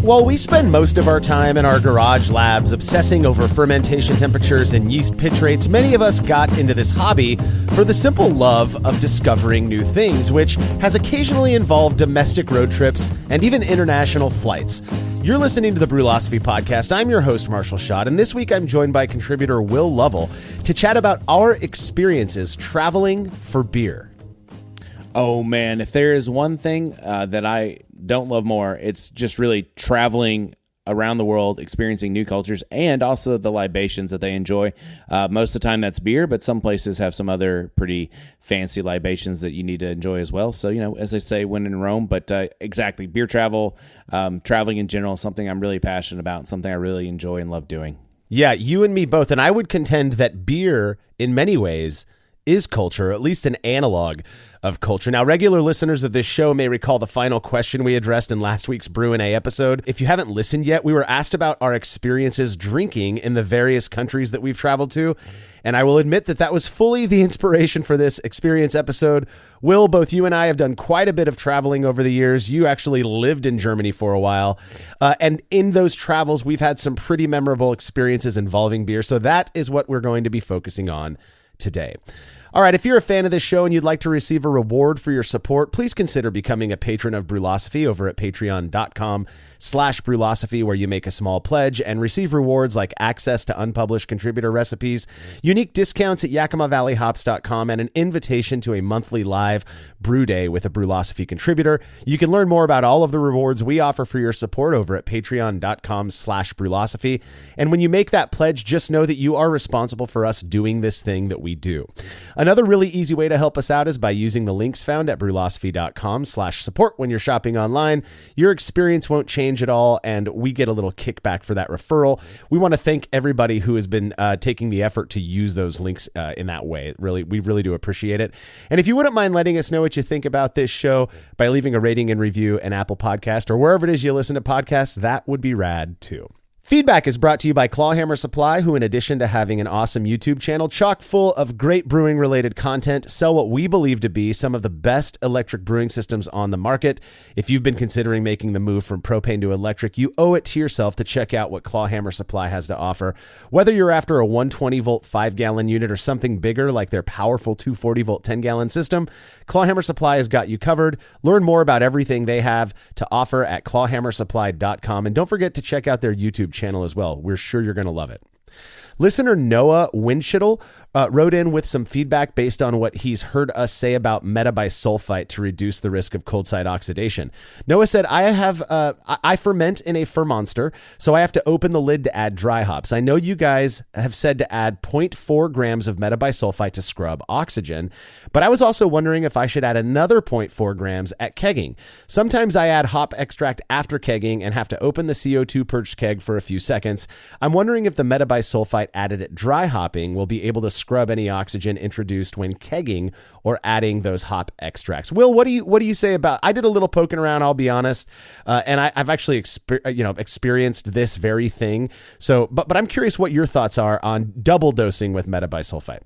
While we spend most of our time in our garage labs obsessing over fermentation temperatures and yeast pitch rates, many of us got into this hobby for the simple love of discovering new things, which has occasionally involved domestic road trips and even international flights. You're listening to the Brülosophy podcast. I'm your host, Marshall Schott, and this week I'm joined by contributor Will Lovell to chat about our experiences traveling for beer. Oh man, if there is one thing that I don't love more, it's just really traveling around the world, experiencing new cultures, and also the libations that they enjoy. Most of the time that's beer, but some places have some other pretty fancy libations that you need to enjoy as well. So, as they say, when in Rome, but exactly, beer travel, traveling in general, something I'm really passionate about, and something I really enjoy and love doing. Yeah, you and me both, and I would contend that beer, in many ways, is culture, at least an analog of culture. Now, regular listeners of this show may recall the final question we addressed in last week's Brew and A episode. If you haven't listened yet, we were asked about our experiences drinking in the various countries that we've traveled to, and I will admit that was fully the inspiration for this experience episode. Will, both you and I have done quite a bit of traveling over the years. You actually lived in Germany for a while, and in those travels, we've had some pretty memorable experiences involving beer, so that is what we're going to be focusing on today. All right, if you're a fan of this show and you'd like to receive a reward for your support, please consider becoming a patron of Brülosophy over at patreon.com/Brülosophy, where you make a small pledge and receive rewards like access to unpublished contributor recipes, unique discounts at YakimaValleyHops.com, and an invitation to a monthly live brew day with a Brülosophy contributor. You can learn more about all of the rewards we offer for your support over at patreon.com/Brülosophy. And when you make that pledge, just know that you are responsible for us doing this thing that we do. Another really easy way to help us out is by using the links found at Brülosophy.com/support when you're shopping online. Your experience won't change at all, and we get a little kickback for that referral. We want to thank everybody who has been taking the effort to use those links in that way. We really do appreciate it. And if you wouldn't mind letting us know what you think about this show by leaving a rating and review in Apple Podcast or wherever it is you listen to podcasts, that would be rad too. Feedback is brought to you by Clawhammer Supply, who in addition to having an awesome YouTube channel chock full of great brewing related content, sell what we believe to be some of the best electric brewing systems on the market. If you've been considering making the move from propane to electric, you owe it to yourself to check out what Clawhammer Supply has to offer. Whether you're after a 120 volt 5-gallon unit or something bigger like their powerful 240 volt 10-gallon system, Clawhammer Supply has got you covered. Learn more about everything they have to offer at clawhammersupply.com, and don't forget to check out their YouTube channel as well. We're sure you're going to love it. Listener Noah Winchittle wrote in with some feedback based on what he's heard us say about metabisulfite to reduce the risk of cold side oxidation. Noah said, I ferment in a fermonster, so I have to open the lid to add dry hops. I know you guys have said to add 0.4 grams of metabisulfite to scrub oxygen, but I was also wondering if I should add another 0.4 grams at kegging. Sometimes I add hop extract after kegging and have to open the CO2 purged keg for a few seconds. I'm wondering if the metabisulfite added at dry hopping will be able to scrub any oxygen introduced when kegging or adding those hop extracts. Will, what do you say about? I did a little poking around, I'll be honest, and I've actually experienced this very thing. So, but I'm curious what your thoughts are on double dosing with metabisulfite.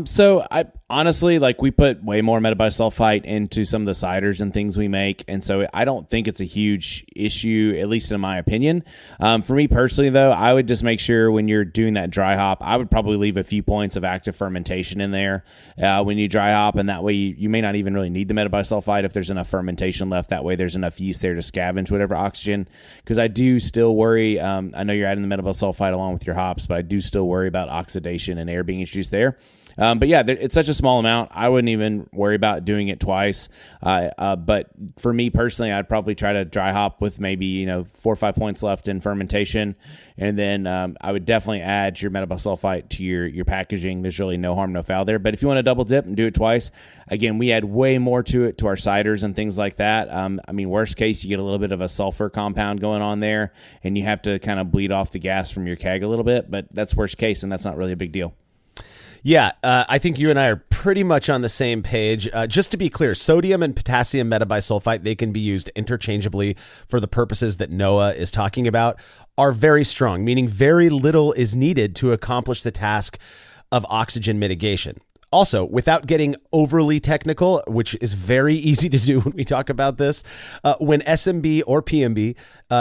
So I honestly, we put way more metabisulfite into some of the ciders and things we make. And so I don't think it's a huge issue, at least in my opinion. For me personally though, I would just make sure when you're doing that dry hop, I would probably leave a few points of active fermentation in there, when you dry hop. And that way you may not even really need the metabisulfite if there's enough fermentation left. That way there's enough yeast there to scavenge whatever oxygen. Cause I do still worry, I know you're adding the metabisulfite along with your hops, but I do still worry about oxidation and air being introduced there. But yeah, it's such a small amount. I wouldn't even worry about doing it twice. But for me personally, I'd probably try to dry hop with maybe, 4 or 5 points left in fermentation. And then I would definitely add your metabisulfite to your packaging. There's really no harm, no foul there. But if you want to double dip and do it twice, again, we add way more to it, to our ciders and things like that. Worst case, you get a little bit of a sulfur compound going on there, and you have to kind of bleed off the gas from your keg a little bit. But that's worst case, and that's not really a big deal. Yeah, I think you and I are pretty much on the same page. Just to be clear, sodium and potassium metabisulfite, they can be used interchangeably for the purposes that Noah is talking about, are very strong, meaning very little is needed to accomplish the task of oxygen mitigation. Also, without getting overly technical, which is very easy to do when we talk about this, when SMB or PMB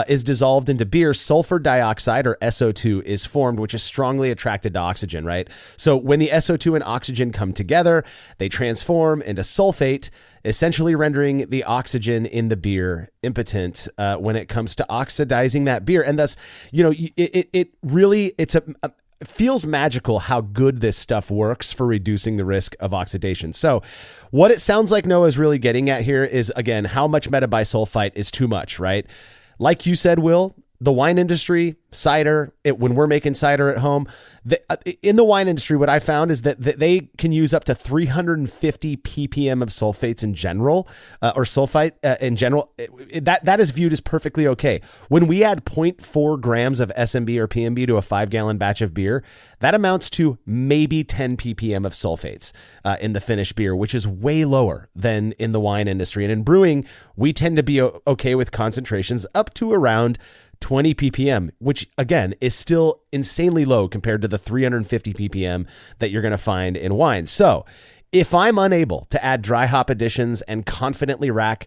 is dissolved into beer, sulfur dioxide or SO2 is formed, which is strongly attracted to oxygen, right? So when the SO2 and oxygen come together, they transform into sulfate, essentially rendering the oxygen in the beer impotent when it comes to oxidizing that beer. And thus, it feels magical how good this stuff works for reducing the risk of oxidation. So what it sounds like Noah's really getting at here is, again, how much metabisulfite is too much, right? Like you said, Will, the wine industry, cider, when we're making cider at home, in the wine industry, what I found is that they can use up to 350 ppm of sulfates in general, or sulfite in general. That is viewed as perfectly okay. When we add 0.4 grams of SMB or PMB to a 5-gallon batch of beer, that amounts to maybe 10 ppm of sulfates in the finished beer, which is way lower than in the wine industry. And in brewing, we tend to be okay with concentrations up to around 20 ppm, which again is still insanely low compared to the 350 ppm that you're going to find in wine. So if I'm unable to add dry hop additions and confidently rack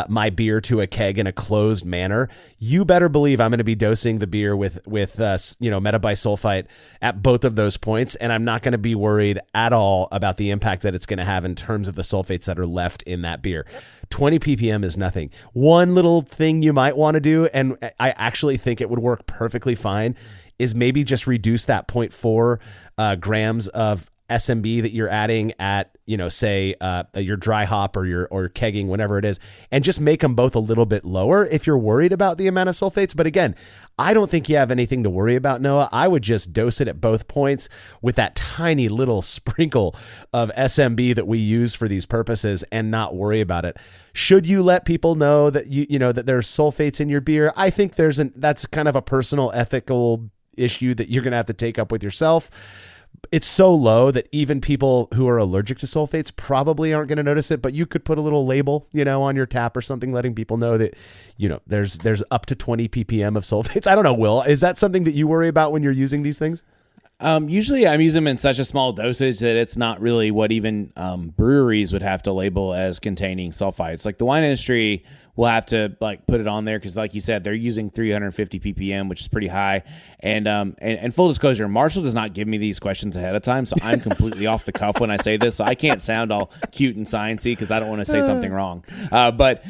my beer to a keg in a closed manner, you better believe I'm going to be dosing the beer with metabisulfite at both of those points, and I'm not going to be worried at all about the impact that it's going to have in terms of the sulfates that are left in that beer. 20 ppm is nothing. One little thing you might want to do, and I actually think it would work perfectly fine, is maybe just reduce that 0.4 grams of SMB that you're adding at, say your dry hop or your kegging, whatever it is, and just make them both a little bit lower if you're worried about the amount of sulfates. But again, I don't think you have anything to worry about, Noah. I would just dose it at both points with that tiny little sprinkle of SMB that we use for these purposes and not worry about it. Should you let people know that that there's sulfates in your beer? I think that's kind of a personal ethical issue that you're going to have to take up with yourself. It's so low that even people who are allergic to sulfates probably aren't going to notice it, but you could put a little label, on your tap or something, letting people know that, there's up to 20 ppm of sulfates. I don't know, Will, is that something that you worry about when you're using these things? Usually I'm using them in such a small dosage that it's not really what even breweries would have to label as containing sulfites. Like the wine industry will have to put it on there because, like you said, they're using 350 ppm, which is pretty high. And full disclosure, Marshall does not give me these questions ahead of time, so I'm completely off the cuff when I say this. So I can't sound all cute and sciencey because I don't want to say something wrong. But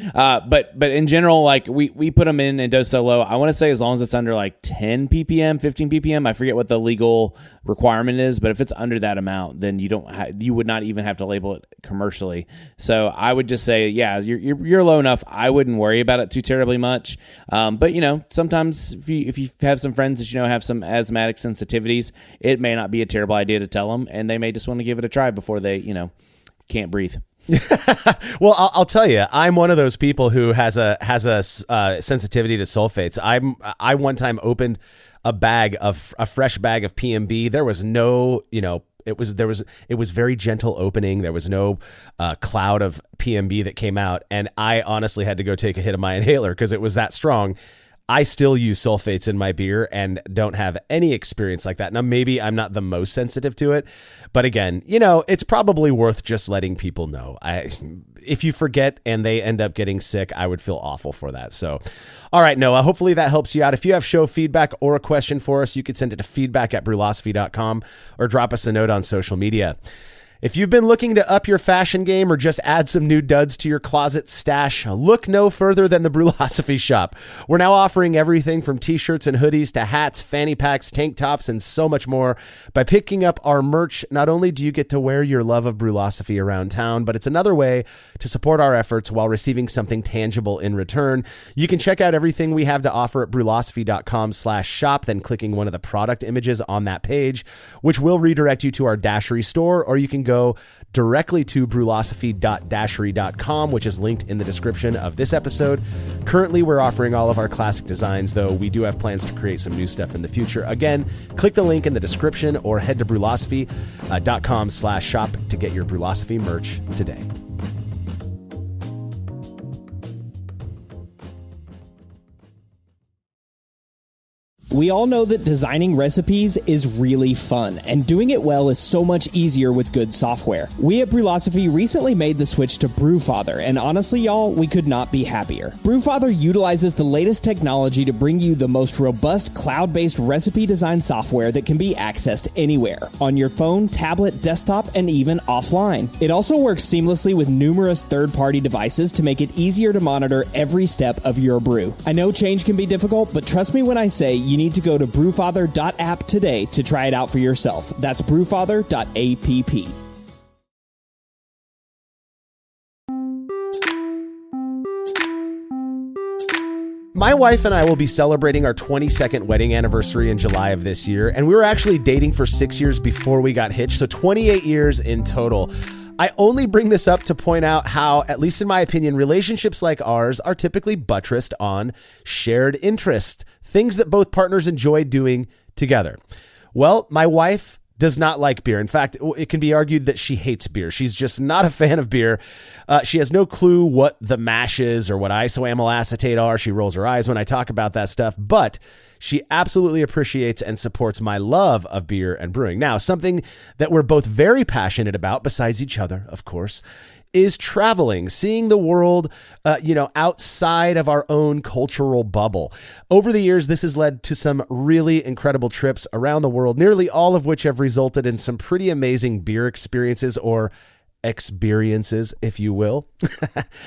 in general, we put them in and dose so low. I want to say as long as it's under 10 ppm, 15 ppm. I forget what the legal requirement is, but if it's under that amount, then you would not even have to label it commercially. So I would just say, yeah, you're low enough. I wouldn't worry about it too terribly much. But sometimes if you have some friends that have some asthmatic sensitivities, it may not be a terrible idea to tell them, and they may just want to give it a try before they can't breathe. Well, I'll tell you, I'm one of those people who has a sensitivity to sulfates. I one time opened a fresh bag of PMB. There was no, it was very gentle opening. There was no cloud of PMB that came out. And I honestly had to go take a hit of my inhaler because it was that strong. I still use sulfates in my beer and don't have any experience like that. Now, maybe I'm not the most sensitive to it, but again, it's probably worth just letting people know. If you forget and they end up getting sick, I would feel awful for that. So, all right, Noah, hopefully that helps you out. If you have show feedback or a question for us, you could send it to feedback@brülosophy.com or drop us a note on social media. If you've been looking to up your fashion game or just add some new duds to your closet stash, look no further than the Brülosophy shop. We're now offering everything from t-shirts and hoodies to hats, fanny packs, tank tops, and so much more. By picking up our merch, not only do you get to wear your love of Brülosophy around town, but it's another way to support our efforts while receiving something tangible in return. You can check out everything we have to offer at brülosophy.com/shop, then clicking one of the product images on that page, which will redirect you to our Dashery store, or you can go directly to brülosophy.dashery.com, which is linked in the description of this episode. Currently, we're offering all of our classic designs, though we do have plans to create some new stuff in the future. Again, click the link in the description or head to brülosophy.com/shop to get your Brülosophy merch today. We all know that designing recipes is really fun, and doing it well is so much easier with good software. We at Brülosophy recently made the switch to Brewfather, and honestly, y'all, we could not be happier. Brewfather utilizes the latest technology to bring you the most robust cloud-based recipe design software that can be accessed anywhere, on your phone, tablet, desktop, and even offline. It also works seamlessly with numerous third-party devices to make it easier to monitor every step of your brew. I know change can be difficult, but trust me when I say you need to go to brewfather.app today to try it out for yourself. That's brewfather.app. My wife and I will be celebrating our 22nd wedding anniversary in July of this year, and we were actually dating for 6 years before we got hitched, so 28 years in total. I only bring this up to point out how, at least in my opinion, relationships like ours are typically buttressed on shared interest, things that both partners enjoy doing together. Well, my wife does not like beer. In fact, it can be argued that she hates beer. She's just not a fan of beer. She has no clue what the mash is or what isoamyl acetate are. She rolls her eyes when I talk about that stuff, but she absolutely appreciates and supports my love of beer and brewing. Now, something that we're both very passionate about, besides each other, of course, is traveling, seeing the world, outside of our own cultural bubble. Over the years, this has led to some really incredible trips around the world, nearly all of which have resulted in some pretty amazing beer experiences, or exBEERiences, if you will.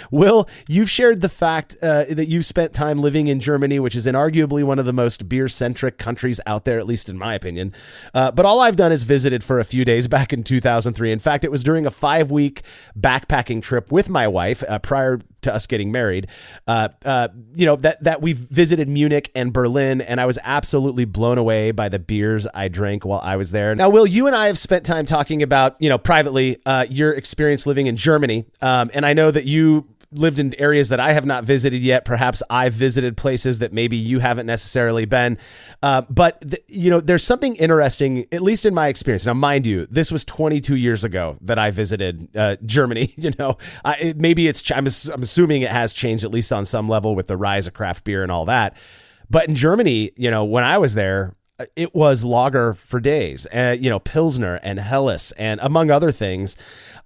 Will, you've shared the fact that you've spent time living in Germany, which is inarguably one of the most beer-centric countries out there, at least in my opinion. But all I've done is visited for a few days back in 2003. In fact, it was during a 5-week backpacking trip with my wife prior to us getting married, that we visited Munich and Berlin, and I was absolutely blown away by the beers I drank while I was there. Now, Will, you and I have spent time talking about, privately, your experience living in Germany, and I know that you lived in areas that I have not visited yet. Perhaps I've visited places that maybe you haven't necessarily been. But there's something interesting, at least in my experience. Now, mind you, this was 22 years ago that I visited Germany. I'm assuming it has changed, at least on some level, with the rise of craft beer and all that. But in Germany, when I was there, it was lager for days, Pilsner and Helles, and among other things.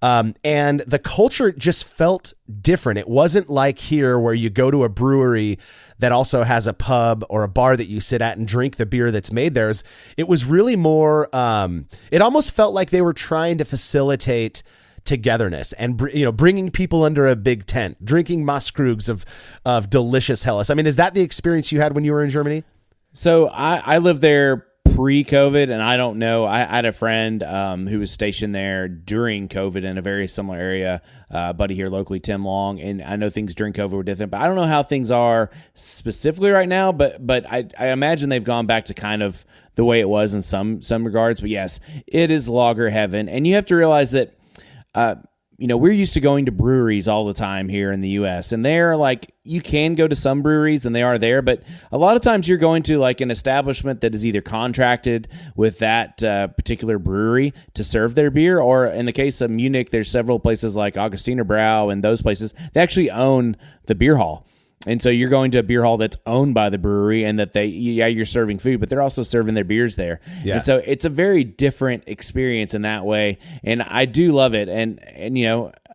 And the culture just felt different. It wasn't like here where you go to a brewery that also has a pub or a bar that you sit at and drink the beer that's made there. It was really more, it almost felt like they were trying to facilitate togetherness and bringing people under a big tent, drinking Maßkrugs of delicious Helles. I mean, is that the experience you had when you were in Germany? So I lived there pre-COVID, and I don't know. I had a friend who was stationed there during COVID in a very similar area, buddy here locally, Tim Long, and I know things during COVID were different, but I don't know how things are specifically right now, but I imagine they've gone back to kind of the way it was in some regards. But yes, it is lager heaven, and you have to realize that we're used to going to breweries all the time here in the U.S. and they're like, you can go to some breweries and they are there, but a lot of times you're going to like an establishment that is either contracted with that particular brewery to serve their beer, or in the case of Munich, there's several places like Augustiner Brau and those places. They actually own the beer hall. And so you're going to a beer hall that's owned by the brewery, and that you're serving food, but they're also serving their beers there. Yeah. And so it's a very different experience in that way. And I do love it. And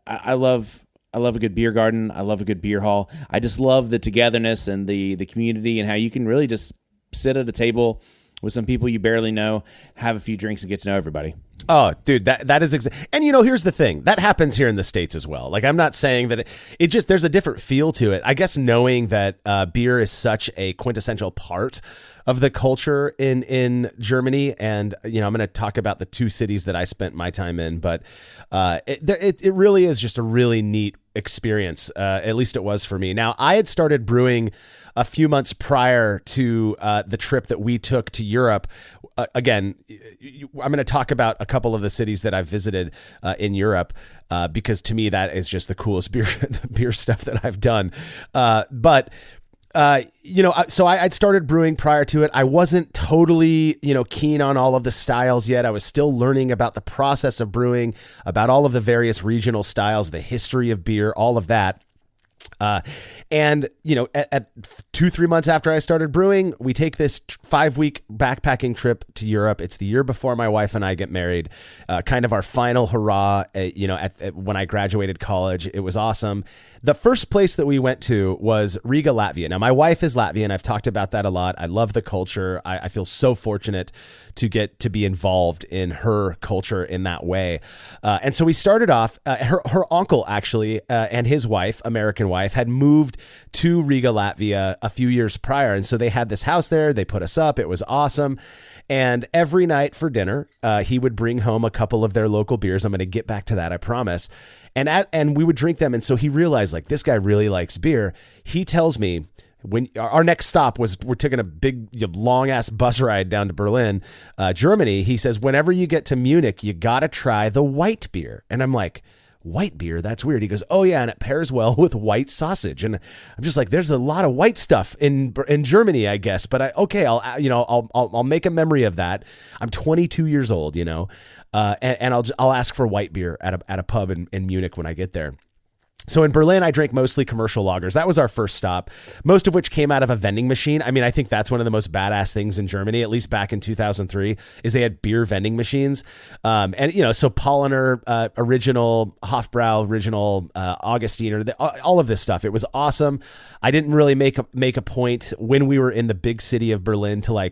I love a good beer garden. I love a good beer hall. I just love the togetherness and the community, and how you can really just sit at a table with some people you barely know, have a few drinks, and get to know everybody. Oh, dude, that is and here's the thing that happens here in the States as well. Like, I'm not saying that it just, there's a different feel to it. I guess knowing that beer is such a quintessential part of the culture in Germany, and I'm going to talk about the 2 cities that I spent my time in, but it really is just a really neat experience. At least it was for me. Now, I had started brewing a few months prior to the trip that we took to Europe. Again, I'm going to talk about a couple of the cities that I've visited in Europe because to me that is just the coolest beer stuff that I've done. So I'd started brewing prior to it. I wasn't totally, keen on all of the styles yet. I was still learning about the process of brewing, about all of the various regional styles, the history of beer, all of that. And, at 2-3 months after I started brewing, we take this 5-week backpacking trip to Europe. It's the year before my wife and I get married, kind of our final hurrah, when I graduated college. It was awesome. The first place that we went to was Riga, Latvia. Now, my wife is Latvian. I've talked about that a lot. I love the culture. I feel so fortunate to get to be involved in her culture in that way. And so we started off, her uncle actually, and his wife, American wife, had moved to Riga, Latvia a few years prior. And so they had this house there. They put us up. It was awesome. And every night for dinner, he would bring home a couple of their local beers. I'm going to get back to that, I promise. And we would drink them. And so he realized, like, this guy really likes beer. He tells me, when our next stop was, we're taking a big, long ass bus ride down to Berlin, Germany. He says, whenever you get to Munich, you got to try the white beer. And I'm like, white beer? That's weird. He goes, oh yeah, and it pairs well with white sausage. And I'm just like, there's a lot of white stuff in Germany, I guess. But I'll make a memory of that. I'm 22 years old, and I'll ask for white beer at a pub in Munich when I get there. So in Berlin, I drank mostly commercial lagers. That was our first stop, most of which came out of a vending machine. I mean, I think that's one of the most badass things in Germany, at least back in 2003, is they had beer vending machines. So Polliner, original, Hofbrau, original, Augustiner, all of this stuff. It was awesome. I didn't really make a point when we were in the big city of Berlin to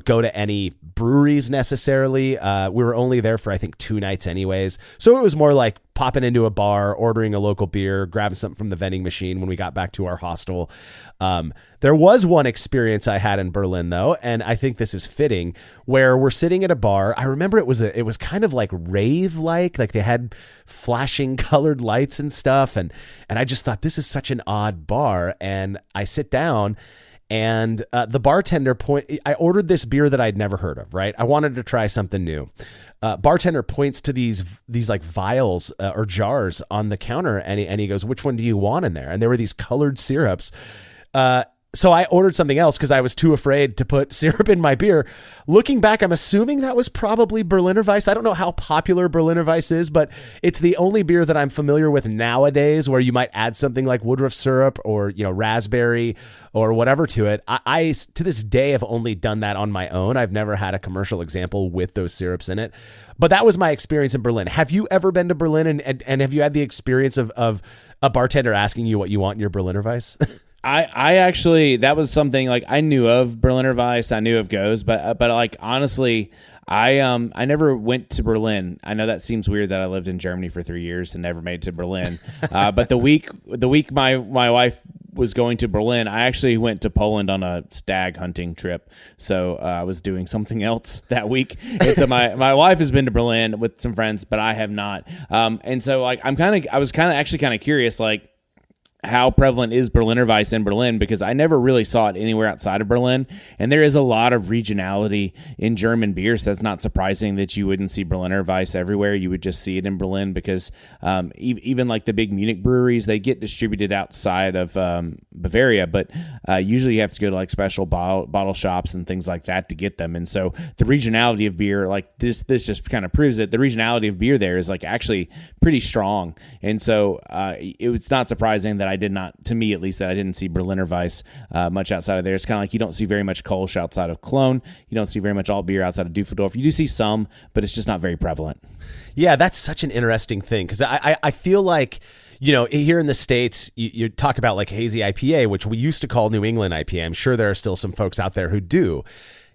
go to any breweries necessarily. We were only there for, I think, 2 nights anyways. So it was more like popping into a bar, ordering a local beer, grabbing something from the vending machine when we got back to our hostel. There was one experience I had in Berlin, though, and I think this is fitting, where we're sitting at a bar. I remember it was kind of like rave-like they had flashing colored lights and stuff, and I just thought, this is such an odd bar, and I sit down, and the bartender I ordered this beer that I'd never heard of, right? I wanted to try something new. Bartender points to these like vials or jars on the counter, and he goes, which one do you want in there? And there were these colored syrups. So I ordered something else because I was too afraid to put syrup in my beer. Looking back, I'm assuming that was probably Berliner Weiss. I don't know how popular Berliner Weiss is, but it's the only beer that I'm familiar with nowadays where you might add something like Woodruff syrup or, raspberry or whatever to it. I to this day have only done that on my own. I've never had a commercial example with those syrups in it. But that was my experience in Berlin. Have you ever been to Berlin and have you had the experience of a bartender asking you what you want in your Berliner Weiss? I actually, that was something I knew of Berliner Weiss, I knew of Goes, but honestly, I never went to Berlin. I know that seems weird that I lived in Germany for 3 years and never made it to Berlin. But the week my wife was going to Berlin, I actually went to Poland on a stag hunting trip. So I was doing something else that week. And so my wife has been to Berlin with some friends, but I have not. And so I was actually kind of curious, how prevalent is Berliner Weiss in Berlin, because I never really saw it anywhere outside of Berlin. And there is a lot of regionality in German beers. So that's not surprising that you wouldn't see Berliner Weiss everywhere. You would just see it in Berlin because even the big Munich breweries, they get distributed outside of Bavaria, but usually you have to go to special bottle shops and things like that to get them. And so the regionality of beer, this just kind of proves it. The regionality of beer there is actually pretty strong. And so it's not surprising that I did not, to me at least, that I didn't see Berliner Weiss much outside of there. It's kind of you don't see very much Kolsch outside of Cologne. You don't see very much alt beer outside of Düsseldorf. You do see some, but it's just not very prevalent. Yeah, that's such an interesting thing because I feel like, here in the States, you talk about hazy IPA, which we used to call New England IPA. I'm sure there are still some folks out there who do.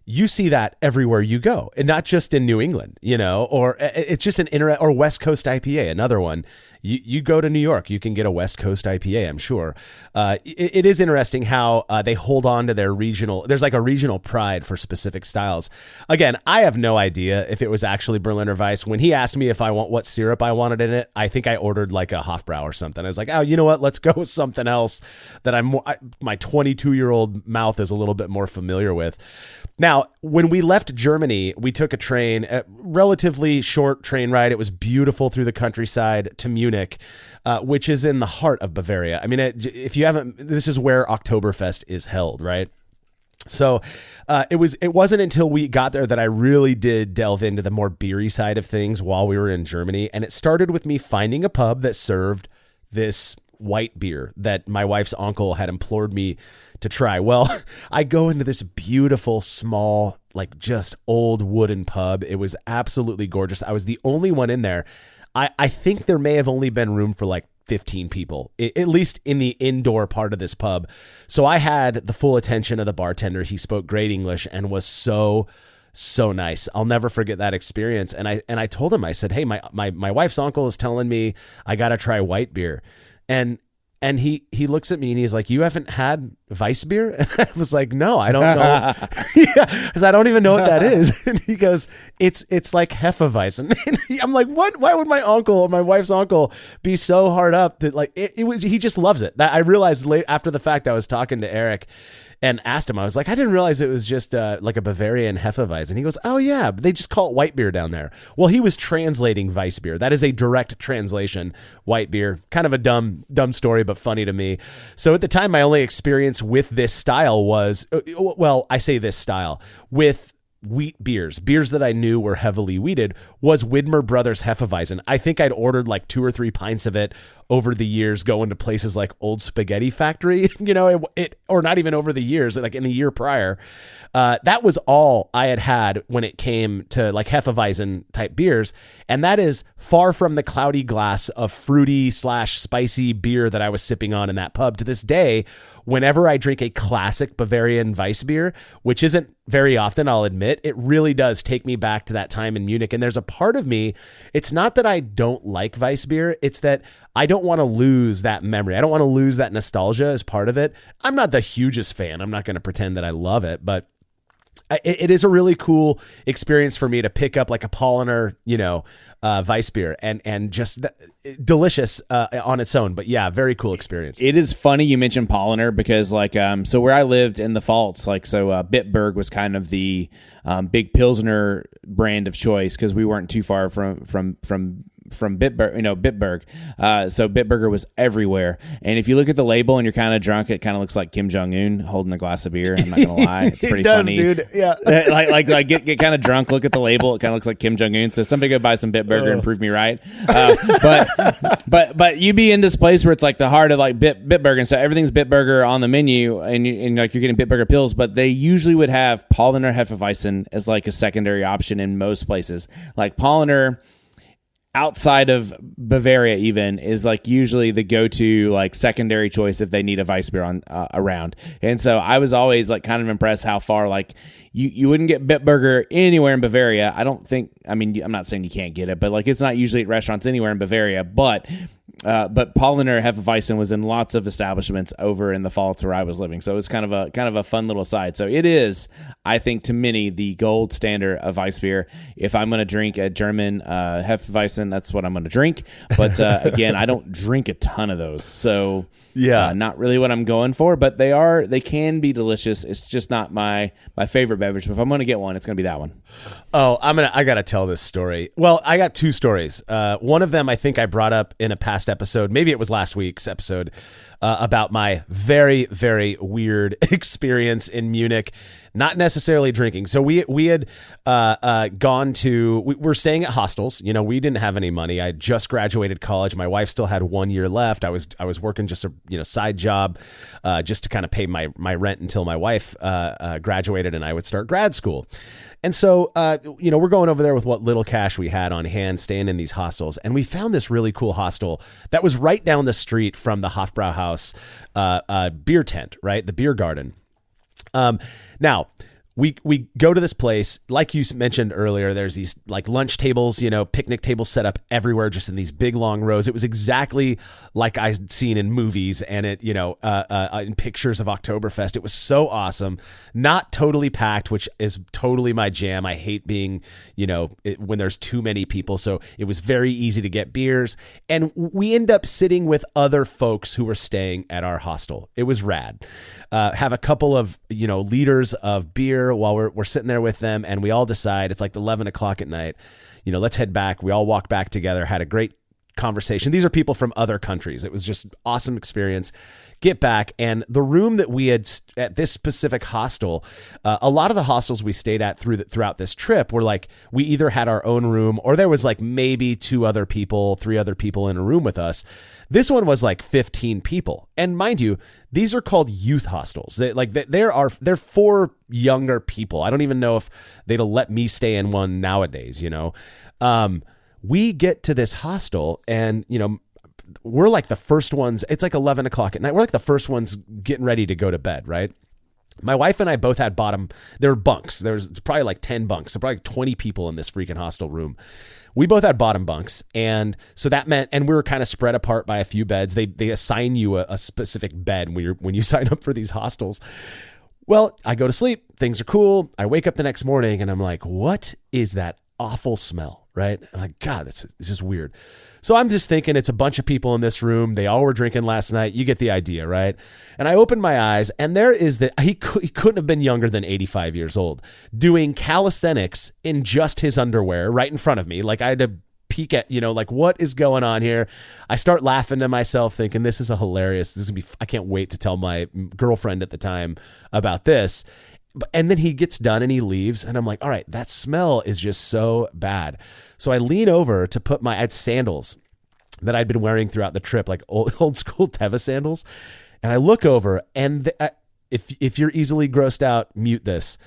You see that everywhere you go, and not just in New England, or it's just or West Coast IPA, another one. You go to New York, you can get a West Coast IPA, I'm sure. It is interesting how they hold on to their regional, there's a regional pride for specific styles. Again, I have no idea if it was actually Berliner Weiss. When he asked me if I want what syrup I wanted in it, I think I ordered a Hofbrau or something. I was like, oh, you know what? Let's go with something else that my 22-year-old mouth is a little bit more familiar with. Now, when we left Germany, we took a relatively short train ride. It was beautiful through the countryside to Munich, which is in the heart of Bavaria. I mean, if you haven't, this is where Oktoberfest is held, right? So it wasn't until we got there that I really did delve into the more beery side of things while we were in Germany. And it started with me finding a pub that served this white beer that my wife's uncle had implored me to try. Well, I go into this beautiful, small, like just old wooden pub. It was absolutely gorgeous. I was the only one in there. I think there may have only been room for like 15 people, at least in the indoor part of this pub. So I had the full attention of the bartender. He spoke great English and was so nice. I'll never forget that experience. And I told him, I said, hey, my wife's uncle is telling me I got to try white beer. And he looks at me and he's like, you haven't had Weissbier? And I was like, no, I don't know. Yeah, because I don't even know what that is. And he goes, it's like Hefeweizen. And I'm like, what? Why would my uncle, my wife's uncle, be so hard up that like it was? He just loves it. That I realized late after the fact. I was talking to Eric and asked him, I was like, I didn't realize it was just like a Bavarian Hefeweizen. He goes, oh yeah, they just call it white beer down there. Well, he was translating Weissbier. That is a direct translation, white beer. Kind of a dumb story, but funny to me. So at the time, my only experience with this style was, well, I say this style, with wheat beers that I knew were heavily wheated, was Widmer Brothers Hefeweizen. I think I'd ordered like 2 or 3 pints of it over the years, going to places like Old Spaghetti Factory, or not even over the years, like in the year prior. That was all I had when it came to like Hefeweizen type beers. And that is far from the cloudy glass of fruity / spicy beer that I was sipping on in that pub. To this day, whenever I drink a classic Bavarian Weissbier, which isn't very often, I'll admit, it really does take me back to that time in Munich. And there's a part of me, it's not that I don't like Weissbier, it's that I don't want to lose that memory. I don't want to lose that nostalgia as part of it. I'm not the hugest fan. I'm not going to pretend that I love it, but it is a really cool experience for me to pick up like a Paulaner, Weissbier and just delicious on its own. But yeah, very cool experience. It is funny you mentioned Paulaner because so where I lived in the Pfalz, Bitburg was kind of the big Pilsner brand of choice because we weren't too far from Bitburg, Bitburg. So Bitburger was everywhere. And if you look at the label and you're kind of drunk, it kind of looks like Kim Jong-un holding a glass of beer. I'm not gonna lie, it's pretty funny, dude. Yeah, like get kind of drunk. Look at the label; it kind of looks like Kim Jong-un. So somebody go buy some Bitburger and prove me right. But you be in this place where it's like the heart of like Bitburger, and so everything's Bitburger on the menu, and like you're getting Bitburger pills. But they usually would have Paulaner Hefeweizen as like a secondary option in most places. Like Paulaner, outside of Bavaria even, is like usually the go-to like secondary choice if they need a Weissbier on around. And so I was always like kind of impressed how far like you wouldn't get Bitburger anywhere in Bavaria. I don't think, I'm not saying you can't get it, but like it's not usually at restaurants anywhere in Bavaria, but Paulaner Hefeweizen was in lots of establishments over in the Pfalz where I was living. So it was kind of a fun little side. So it is, I think, to many, the gold standard of Weissbier. If I'm going to drink a German Hefeweizen, that's what I'm going to drink. But again, I don't drink a ton of those. So yeah, not really what I'm going for, but they can be delicious. It's just not my favorite beverage. But if I'm going to get one, it's going to be that one. Oh, I got to tell this story. Well, I got 2 stories. One of them I think I brought up in a past episode. Maybe it was last week's episode about my very, very weird experience in Munich. Not necessarily drinking. So we had gone to, we're staying at hostels. We didn't have any money. I just graduated college. My wife still had 1 year left. I was working just a side job just to kind of pay my rent until my wife graduated and I would start grad school. And so, we're going over there with what little cash we had on hand, staying in these hostels. And we found this really cool hostel that was right down the street from the Hofbrauhaus beer tent, right? The beer garden. Now, we go to this place, like you mentioned earlier, there's these like lunch tables, picnic tables set up everywhere, just in these big long rows. It was exactly like I'd seen in movies and in pictures of Oktoberfest. It was so awesome. Not totally packed, which is totally my jam. I hate being, when there's too many people. So it was very easy to get beers. And we end up sitting with other folks who were staying at our hostel. It was rad. Have a couple of, liters of beer while we're sitting there with them, and we all decide it's like 11 o'clock at night, let's head back. We all walk back together, had a great conversation. These are people from other countries. It was just awesome experience. Get back, and the room that we had at this specific hostel, a lot of the hostels we stayed at throughout this trip were like, we either had our own room or there was like maybe 3 other people in a room with us. This one was like 15 people. And mind you, these are called youth hostels. They're for younger people. I don't even know if they'd let me stay in one nowadays, we get to this hostel and, we're like the first ones. It's like 11 o'clock at night. We're like the first ones getting ready to go to bed, right? My wife and I both had there were bunks. There's probably like 10 bunks. So probably 20 people in this freaking hostel room. We both had bottom bunks. And so that meant, and we were kind of spread apart by a few beds. They assign you a specific bed when you sign up for these hostels. Well, I go to sleep. Things are cool. I wake up the next morning and I'm like, what is that awful smell, right? I'm like, God, this is weird. So I'm just thinking it's a bunch of people in this room. They all were drinking last night. You get the idea, right? And I opened my eyes, and there is he couldn't have been younger than 85 years old, doing calisthenics in just his underwear right in front of me. Like I had to peek at, like what is going on here? I start laughing to myself thinking this is I can't wait to tell my girlfriend at the time about this. And then he gets done and he leaves. And I'm like, all right, that smell is just so bad. So I lean over to I had sandals that I'd been wearing throughout the trip, like old school Teva sandals. And I look over and if you're easily grossed out, mute this.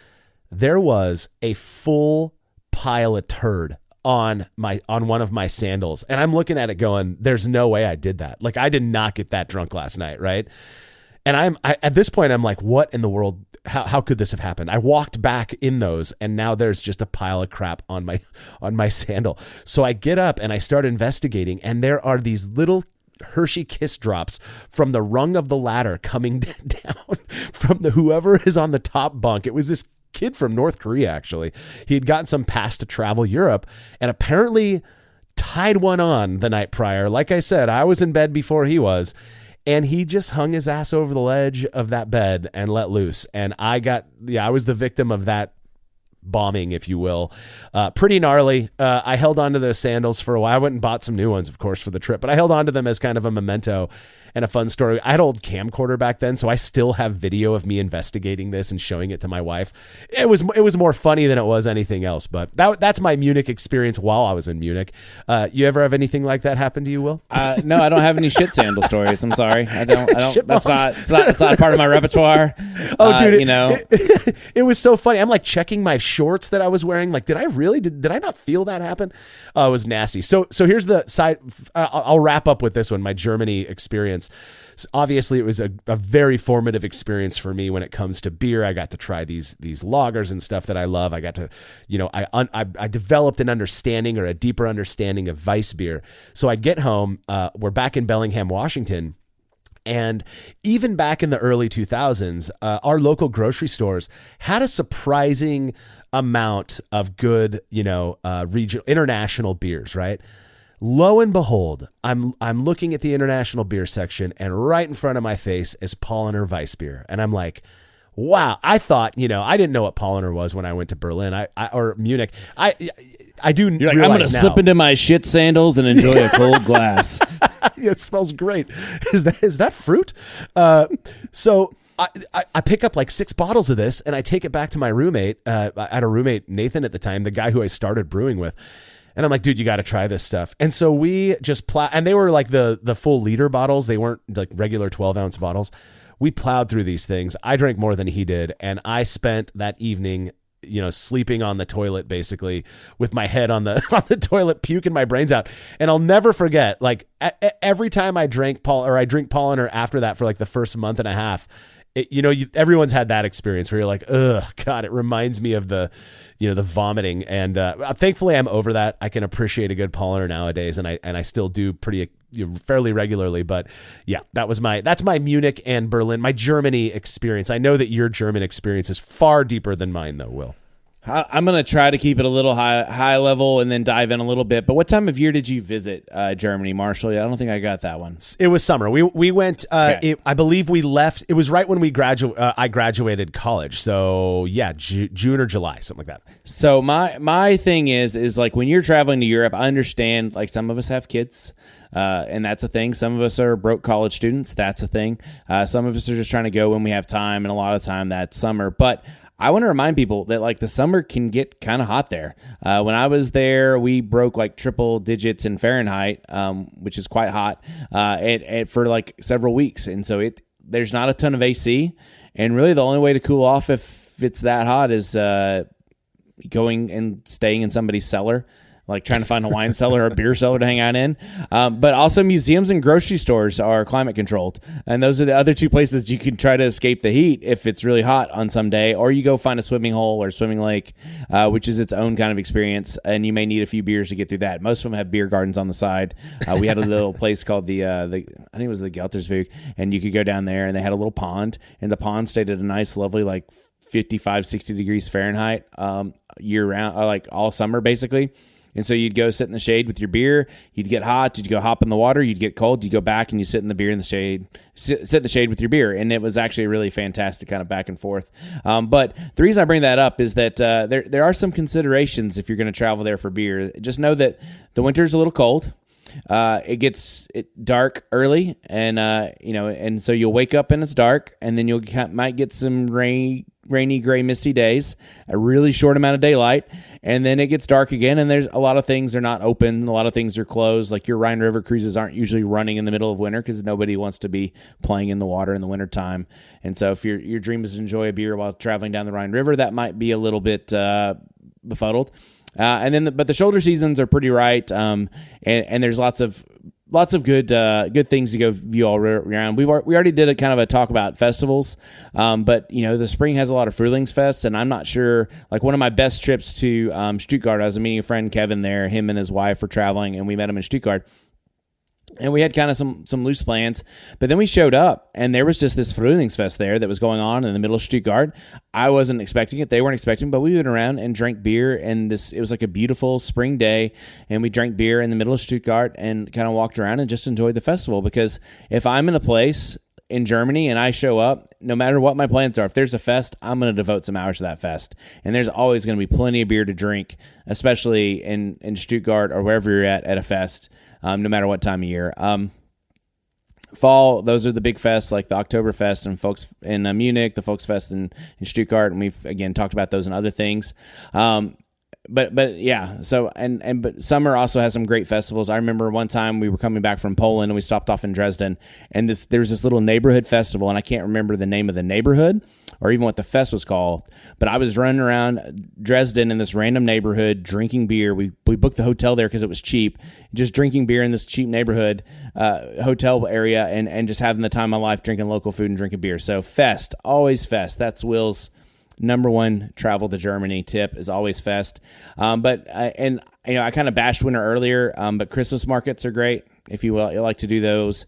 There was a full pile of turd on one of my sandals. And I'm looking at it going, there's no way I did that. Like I did not get that drunk last night. Right. And at this point, I'm like, what in the world? How could this have happened? I walked back in those and now there's just a pile of crap on my sandal. So I get up and I start investigating and there are these little Hershey Kiss drops from the rung of the ladder coming down from whoever is on the top bunk. It was this kid from North Korea, actually. He had gotten some pass to travel Europe and apparently tied one on the night prior. Like I said, I was in bed before he was. And he just hung his ass over the ledge of that bed and let loose. And I was the victim of that bombing, if you will. Pretty gnarly. I held on to those sandals for a while. I went and bought some new ones, of course, for the trip, but I held on to them as kind of a memento and a fun story. I had an old camcorder back then, so I still have video of me investigating this and showing it to my wife. It was more funny than it was anything else, but that's my Munich experience while I was in Munich. You ever have anything like that happen to you, Will? No, I don't have any shit sandal stories. I'm sorry. I don't. It's not part of my repertoire. Oh, dude, it was so funny. I'm like checking my shorts that I was wearing. Like, did I not feel that happen? It was nasty. So here's the side. I'll wrap up with this one. My Germany experience. Obviously, it was a very formative experience for me when it comes to beer. I got to try these lagers and stuff that I love. I got to, I developed an understanding or a deeper understanding of Weiss beer. So I get home. We're back in Bellingham, Washington. And even back in the early 2000s, our local grocery stores had a surprising amount of good, regional, international beers, right? Lo and behold, I'm looking at the international beer section, and right in front of my face is Paulaner Weiss beer, and I'm like, wow! I thought, I didn't know what Paulaner was when I went to Berlin, or Munich. I do. You're like, I'm going to slip into my shit sandals and enjoy a cold glass. Yeah, it smells great. Is that fruit? So I pick up like 6 bottles of this, and I take it back to my roommate. I had a roommate, Nathan, at the time, the guy who I started brewing with. And I'm like, dude, you got to try this stuff. And so we just and they were like the full liter bottles. They weren't like regular 12-ounce bottles. We plowed through these things. I drank more than he did. And I spent that evening, sleeping on the toilet, basically with my head on the toilet, puking my brains out. And I'll never forget, like every time I drink Paulaner after that for like the first month and a half, everyone's had that experience where you're like, ugh, God, it reminds me of the vomiting. And thankfully, I'm over that. I can appreciate a good Paulaner nowadays, and I still do pretty fairly regularly. But yeah, that's my Munich and Berlin, my Germany experience. I know that your German experience is far deeper than mine, though, Will. I'm going to try to keep it a little high level and then dive in a little bit. But what time of year did you visit Germany, Marshall? I don't think I got that one. It was summer. We went. Okay. I believe we left. It was right when I graduated college. So yeah, June or July, something like that. So my thing is like when you're traveling to Europe, I understand like some of us have kids. And that's a thing. Some of us are broke college students. That's a thing. Some of us are just trying to go when we have time, and a lot of time that's summer. But I want to remind people that like the summer can get kind of hot there. When I was there, we broke like triple digits in Fahrenheit, which is quite hot, and for like several weeks. And so there's not a ton of AC, and really the only way to cool off if it's that hot is going and staying in somebody's cellar. Like trying to find a wine cellar or a beer cellar to hang out in. But also museums and grocery stores are climate controlled. And those are the other two places you can try to escape the heat if it's really hot on some day. Or you go find a swimming hole or swimming lake, which is its own kind of experience. And you may need a few beers to get through that. Most of them have beer gardens on the side. We had a little place called the I think it was the Geltersvik. And you could go down there and they had a little pond. And the pond stayed at a nice, lovely, like 55, 60 degrees Fahrenheit year round, like all summer basically. And so you'd go sit in the shade with your beer. You'd get hot. You'd go hop in the water. You'd get cold. You go back and you sit in the beer in the shade. Sit in the shade with your beer, and it was actually really fantastic, kind of back and forth. But the reason I bring that up is that there are some considerations if you're going to travel there for beer. Just know that the winter's a little cold. It gets dark early, and and so you'll wake up and it's dark, and then might get some rainy, gray, misty days, a really short amount of daylight, and then it gets dark again, and there's a lot of things are not open, a lot of things are closed. Like your Rhine River cruises aren't usually running in the middle of winter because nobody wants to be playing in the water in the wintertime. And so if your dream is to enjoy a beer while traveling down the Rhine River, that might be a little bit befuddled. But the shoulder seasons are pretty right, and there's lots of good things to go view all around. We already did a kind of a talk about festivals, but the spring has a lot of Frühlingsfest, and I'm not sure. Like one of my best trips to Stuttgart, I was meeting a friend Kevin there. Him and his wife were traveling, and we met him in Stuttgart. And we had kind of some loose plans, but then we showed up, and there was just this Frühlingsfest there that was going on in the middle of Stuttgart. I wasn't expecting it; they weren't expecting it, but we went around and drank beer, and it was like a beautiful spring day, and we drank beer in the middle of Stuttgart and kind of walked around and just enjoyed the festival. Because if I'm in a place in Germany and I show up, no matter what my plans are, if there's a fest, I'm going to devote some hours to that fest, and there's always going to be plenty of beer to drink, especially in Stuttgart or wherever you're at a fest. No matter what time of year. Fall, those are the big fests like the Oktoberfest and folks in Munich, the Volksfest in Stuttgart, and we've again talked about those and other things. But yeah, so but summer also has some great festivals. I remember one time we were coming back from Poland and we stopped off in Dresden, and there was this little neighborhood festival, and I can't remember the name of the neighborhood or even what the fest was called, but I was running around Dresden in this random neighborhood drinking beer. We booked the hotel there because it was cheap, just drinking beer in this cheap neighborhood hotel area and just having the time of my life drinking local food and drinking beer. So fest, always fest. That's Will's number one travel to Germany tip is always fest. I kind of bashed winter earlier, but Christmas markets are great if you like to do those.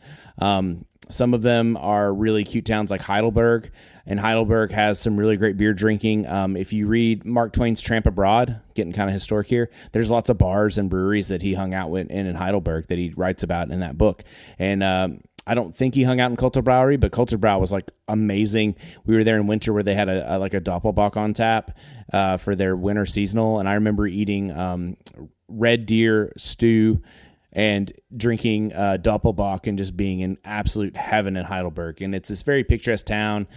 Some of them are really cute towns like Heidelberg, and Heidelberg has some really great beer drinking. If you read Mark Twain's Tramp Abroad, getting kind of historic here, there's lots of bars and breweries that he hung out with in Heidelberg that he writes about in that book. And I don't think he hung out in Kulturbrauerei, but Kulturbrau was like amazing. We were there in winter where they had a Doppelbock on tap for their winter seasonal, and I remember eating red deer stew and drinking Doppelbock and just being in absolute heaven in Heidelberg. And it's this very picturesque town.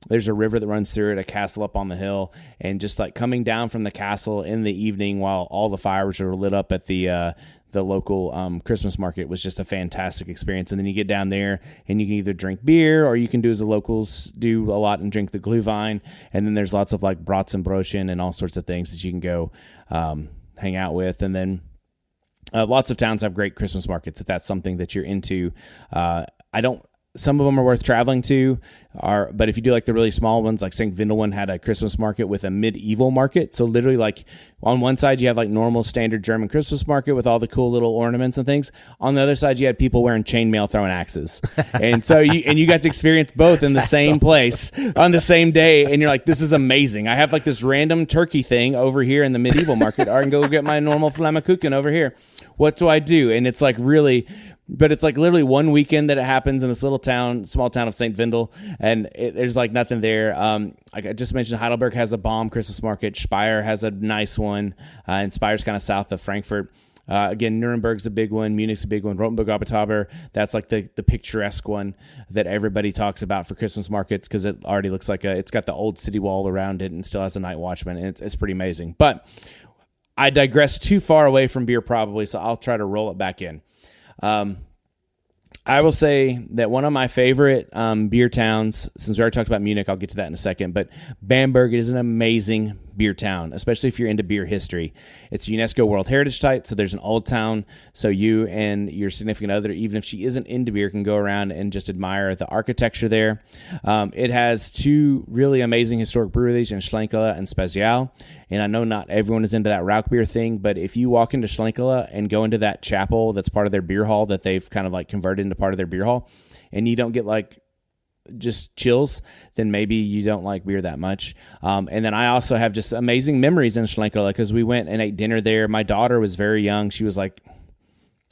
There's a river that runs through it, a castle up on the hill, and just like coming down from the castle in the evening while all the fires are lit up at the local Christmas market was just a fantastic experience. And then you get down there and you can either drink beer or you can do as the locals do a lot and drink the Glühwein. And then there's lots of like brats and brochen and all sorts of things that you can go hang out with. And then lots of towns have great Christmas markets if that's something that you're into. some of them are worth traveling to. But if you do like the really small ones, like St. Vindelwin had a Christmas market with a medieval market. So literally, like on one side you have like normal standard German Christmas market with all the cool little ornaments and things. On the other side you had people wearing chainmail throwing axes, and so you got to experience both in the same place on the same day. And you're like, this is amazing. I have like this random turkey thing over here in the medieval market, or I can go get my normal Flammkuchen over here. What do I do? And it's like really. But it's like literally one weekend that it happens in this little town, small town of St. Vindel, and there's like nothing there. Like I just mentioned, Heidelberg has a bomb Christmas market. Speyer has a nice one, and Speyer's kind of south of Frankfurt. Again, Nuremberg's a big one. Munich's a big one. Rotenburg-Oberaber, that's like the picturesque one that everybody talks about for Christmas markets because it already looks like it's got the old city wall around it and still has a night watchman, and it's pretty amazing. But I digress too far away from beer probably, so I'll try to roll it back in. I will say that one of my favorite beer towns, since we already talked about Munich, I'll get to that in a second, but Bamberg is an amazing beer town, especially if you're into beer history. It's a UNESCO World Heritage Site, so there's an old town, so you and your significant other, even if she isn't into beer, can go around and just admire the architecture there. It has two really amazing historic breweries in Schlenkele and Spezial, and I know not everyone is into that Rauch beer thing, but if you walk into Schlenkele and go into that chapel that's part of their beer hall that they've kind of like converted into part of their beer hall, and you don't get like just chills, then maybe you don't like beer that much. And then I also have just amazing memories in Schlenkele because we went and ate dinner there. My daughter was very young. She was like,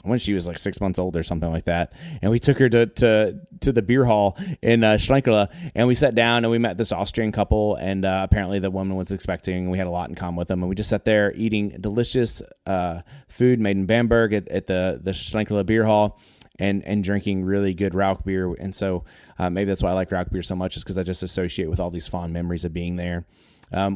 when she was like 6 months old or something like that. And we took her to the beer hall in Schlenkele, and we sat down and we met this Austrian couple, and apparently the woman was expecting. We had a lot in common with them, and we just sat there eating delicious food made in Bamberg at the Schlenkele beer hall. And drinking really good Rauch beer. And so maybe that's why I like Rauch beer so much, is because I just associate with all these fond memories of being there.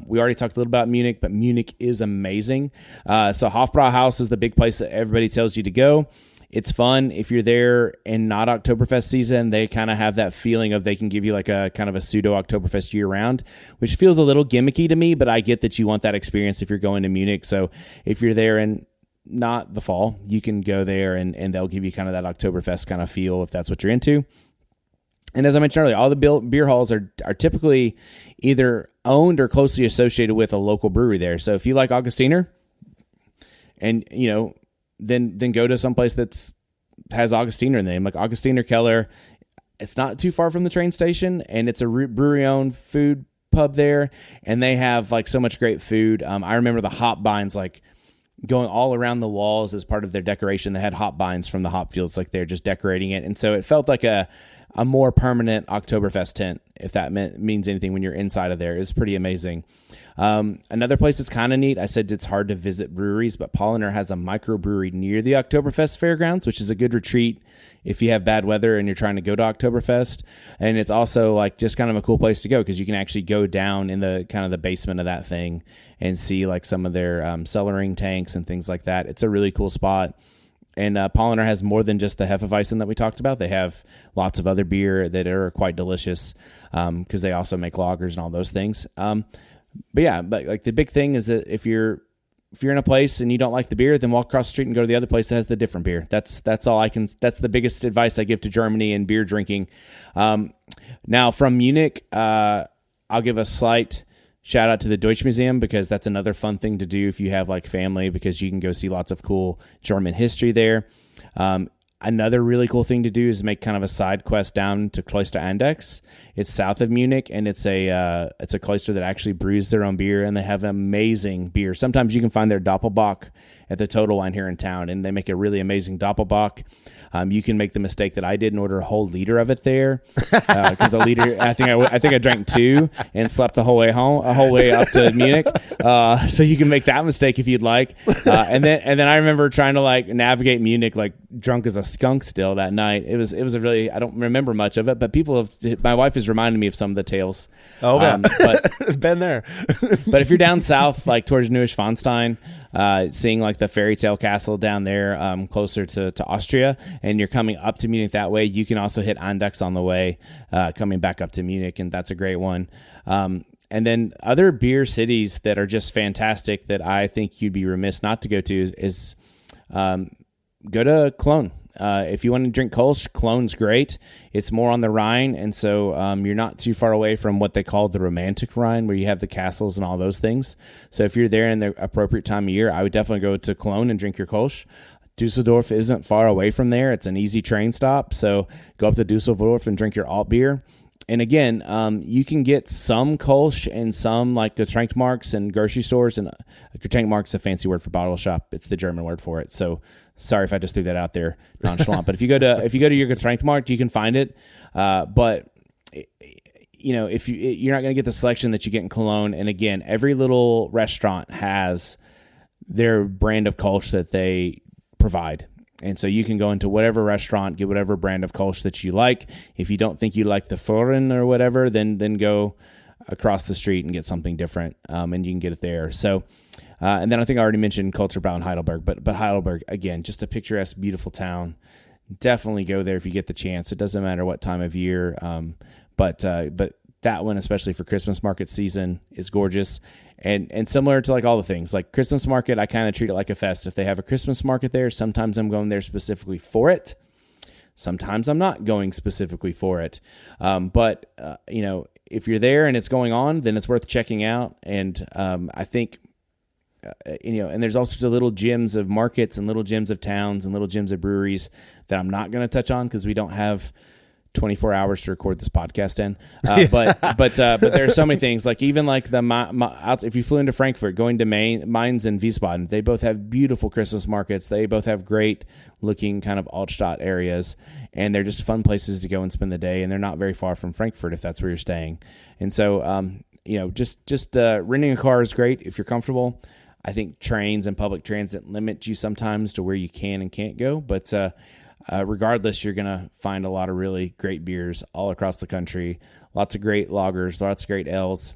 We already talked a little about Munich, but Munich is amazing. So Hofbrauhaus is the big place that everybody tells you to go. It's fun. If you're there and not Oktoberfest season, they kind of have that feeling of they can give you like a kind of a pseudo Oktoberfest year round, which feels a little gimmicky to me, but I get that you want that experience if you're going to Munich. So if you're there and not the fall, you can go there and they'll give you kind of that Oktoberfest kind of feel if that's what you're into. And as I mentioned earlier, all the beer halls are typically either owned or closely associated with a local brewery there. So if you like Augustiner, and you know, then go to some place that's has Augustiner in the name, like Augustiner Keller. It's not too far from the train station, and it's a brewery owned food pub there, and they have like so much great food. I remember the hop binds like going all around the walls as part of their decoration. They had hop binds from the hop fields, like they're just decorating it. And so it felt like a more permanent Oktoberfest tent, if that means anything when you're inside of there. It was pretty amazing. Another place that's kind of neat, I said it's hard to visit breweries, but Polliner has a microbrewery near the Oktoberfest fairgrounds, which is a good retreat if you have bad weather and you're trying to go to Oktoberfest. And it's also like just kind of a cool place to go because you can actually go down in the kind of the basement of that thing and see like some of their cellaring tanks and things like that. It's a really cool spot. And Polliner has more than just the Hefeweizen that we talked about. They have lots of other beer that are quite delicious because they also make lagers and all those things. But like the big thing is that if you're in a place and you don't like the beer, then walk across the street and go to the other place that has the different beer. That's all I can. That's the biggest advice I give to Germany and beer drinking. Now from Munich, I'll give a slight shout out to the Deutsch Museum because that's another fun thing to do if you have like family, because you can go see lots of cool German history there. Another really cool thing to do is make kind of a side quest down to Kloster Andex. It's south of Munich, and it's a cloister that actually brews their own beer, and they have amazing beer. Sometimes you can find their Doppelbock at the Total Wine here in town, and they make a really amazing Doppelbock. You can make the mistake that I did and order a whole liter of it there, because a liter, I think I drank 2 and slept the whole way up to Munich. So you can make that mistake if you'd like. And then I remember trying to like navigate Munich like drunk as a skunk still that night. It was a really, I don't remember much of it, but my wife has reminded me of some of the tales. Oh yeah, but been there. But if you're down south, like towards Neuschwanstein, seeing like the fairy tale castle down there, closer to Austria, and you're coming up to Munich that way, you can also hit Andex on the way, coming back up to Munich, and that's a great one. And then other beer cities that are just fantastic that I think you'd be remiss not to go to is go to Cologne. If you want to drink Kolsch, Cologne's great. It's more on the Rhine, and so you're not too far away from what they call the romantic Rhine, where you have the castles and all those things. So if you're there in the appropriate time of year, I would definitely go to Cologne and drink your Kolsch. Dusseldorf isn't far away from there. It's an easy train stop, so go up to Dusseldorf and drink your alt beer. And again, you can get some Kolsch and some like Getränkmarks and grocery stores. And Getränkmark's a fancy word for bottle shop. It's the German word for it. So sorry if I just threw that out there nonchalant. But if you go to your Getränkmarkt, you can find it. But if you're not going to get the selection that you get in Cologne. And again, every little restaurant has their brand of Kolsch that they provide. And so you can go into whatever restaurant, get whatever brand of Kolsch that you like. If you don't think you like the Foreign or whatever, then go across the street and get something different, and you can get it there. So, and then I think I already mentioned Kulturbrau in Heidelberg, but Heidelberg, again, just a picturesque, beautiful town. Definitely go there if you get the chance. It doesn't matter what time of year, but that one, especially for Christmas market season, is gorgeous. And similar to like all the things, like Christmas market, I kind of treat it like a fest. If they have a Christmas market there, sometimes I'm going there specifically for it. Sometimes I'm not going specifically for it. But if you're there and it's going on, then it's worth checking out. And I think, and there's all sorts of little gems of markets and little gems of towns and little gems of breweries that I'm not going to touch on because we don't have 24 hours to record this podcast in, but there are so many things, like even like if you flew into Frankfurt, going to Mainz and Wiesbaden, they both have beautiful Christmas markets. They both have great looking kind of Altstadt areas, and they're just fun places to go and spend the day. And they're not very far from Frankfurt if that's where you're staying. And so, just renting a car is great if you're comfortable. I think trains and public transit limit you sometimes to where you can and can't go, but regardless, you're going to find a lot of really great beers all across the country. Lots of great lagers, lots of great ales.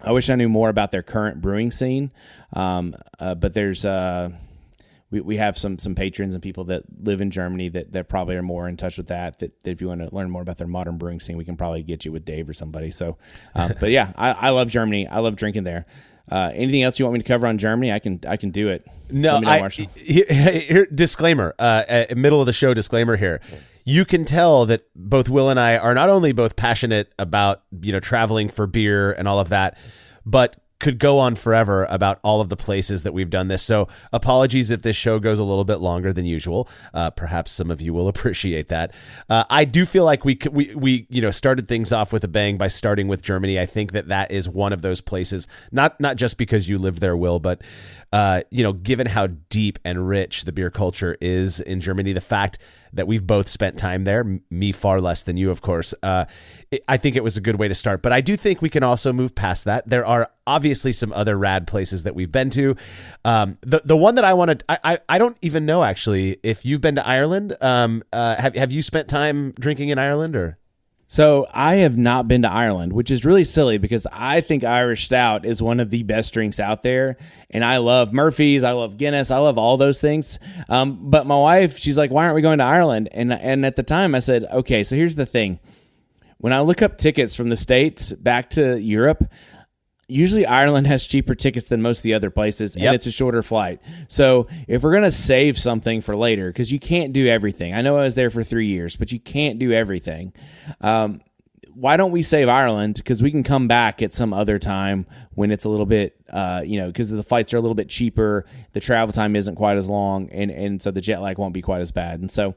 I wish I knew more about their current brewing scene, but there's we have some patrons and people that live in Germany that probably are more in touch with that if you want to learn more about their modern brewing scene, we can probably get you with Dave or somebody. So, but yeah, I love Germany. I love drinking there. Anything else you want me to cover on Germany? I can do it. No, here, disclaimer, middle of the show disclaimer here. You can tell that both Will and I are not only both passionate about, traveling for beer and all of that, but could go on forever about all of the places that we've done this. So apologies if this show goes a little bit longer than usual. Perhaps some of you will appreciate that. I do feel like we started things off with a bang by starting with Germany. I think that is one of those places, not just because you live there, Will, but given how deep and rich the beer culture is in Germany, the fact that we've both spent time there, me far less than you, of course. I think it was a good way to start, but I do think we can also move past that. There are obviously some other rad places that we've been to. The one that I want to, I don't even know actually if you've been to Ireland. Have you spent time drinking in Ireland or? So I have not been to Ireland, which is really silly because I think Irish Stout is one of the best drinks out there. And I love Murphy's, I love Guinness, I love all those things. But my wife, she's like, why aren't we going to Ireland? And at the time I said, okay, so here's the thing. When I look up tickets from the States back to Europe, usually Ireland has cheaper tickets than most of the other places, and it's a shorter flight. So if we're going to save something for later, because you can't do everything. I know I was there for 3 years, but you can't do everything. Why don't we save Ireland? Because we can come back at some other time when it's a little bit, because the flights are a little bit cheaper, the travel time isn't quite as long, and so the jet lag won't be quite as bad. And so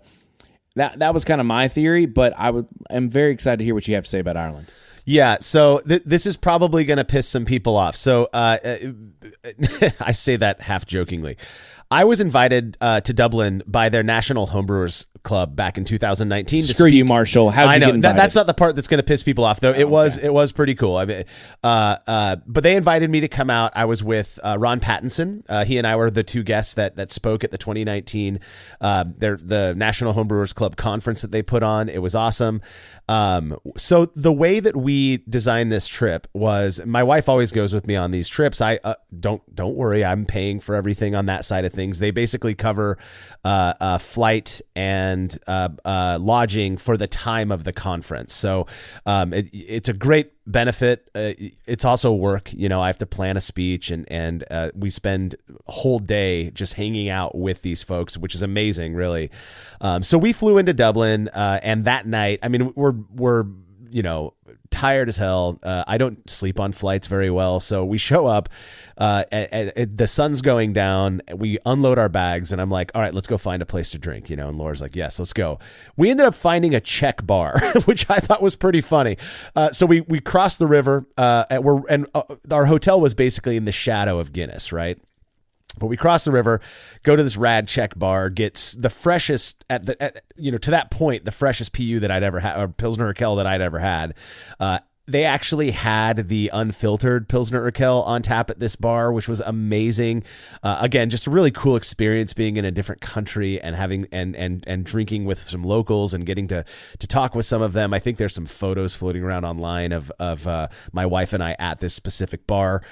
that was kind of my theory, but I'm very excited to hear what you have to say about Ireland. Yeah, so this is probably going to piss some people off. So I say that half jokingly. I was invited to Dublin by their National Homebrewers Club back in 2019. Screw you, Marshall. How'd you get invited? That's not the part that's going to piss people off, though. It was pretty cool. I mean, but they invited me to come out. I was with Ron Pattinson. He and I were the two guests that spoke at the 2019 the National Homebrewers Club conference that they put on. It was awesome. So the way that we designed this trip was, my wife always goes with me on these trips. I don't worry, I'm paying for everything on that side of things. They basically cover flight and and lodging for the time of the conference. So it's a great benefit. It's also work. You know, I have to plan a speech, and we spend a whole day just hanging out with these folks, which is amazing, really. So we flew into Dublin, and that night, I mean, we're you know, tired as hell. I don't sleep on flights very well. So we show up, the sun's going down. We unload our bags, and I'm like, all right, let's go find a place to drink, you know, and Laura's like, yes, let's go. We ended up finding a Czech bar, which I thought was pretty funny. So we crossed the river, and our hotel was basically in the shadow of Guinness, right? But we cross the river, go to this rad Czech bar, gets the freshest to that point, the freshest PU that I'd ever had, or Pilsner Urquell that I'd ever had. They actually had the unfiltered Pilsner Urquell on tap at this bar, which was amazing. Again, just a really cool experience being in a different country and having and drinking with some locals and getting to talk with some of them. I think there's some photos floating around online of my wife and I at this specific bar.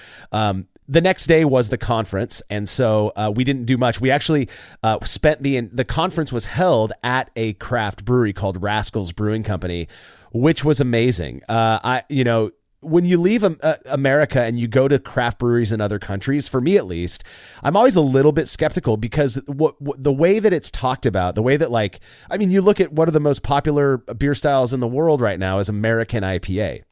The next day was the conference, and so we didn't do much. We actually spent the conference was held at a craft brewery called Rascals Brewing Company, which was amazing. When you leave America and you go to craft breweries in other countries, for me at least, I'm always a little bit skeptical because the way that it's talked about, the way that you look at one of the most popular beer styles in the world right now is American IPA.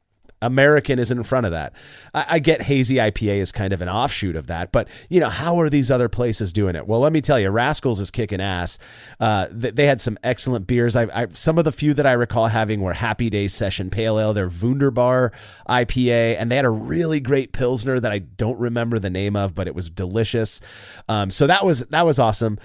American is in front of that. I get hazy IPA is kind of an offshoot of that, but you know, how are these other places doing it? Well, let me tell you, Rascals is kicking ass. They had some excellent beers. Some of the few that I recall having were Happy Days Session Pale Ale, their Wunderbar IPA, and they had a really great Pilsner that I don't remember the name of, but it was delicious. So that was awesome.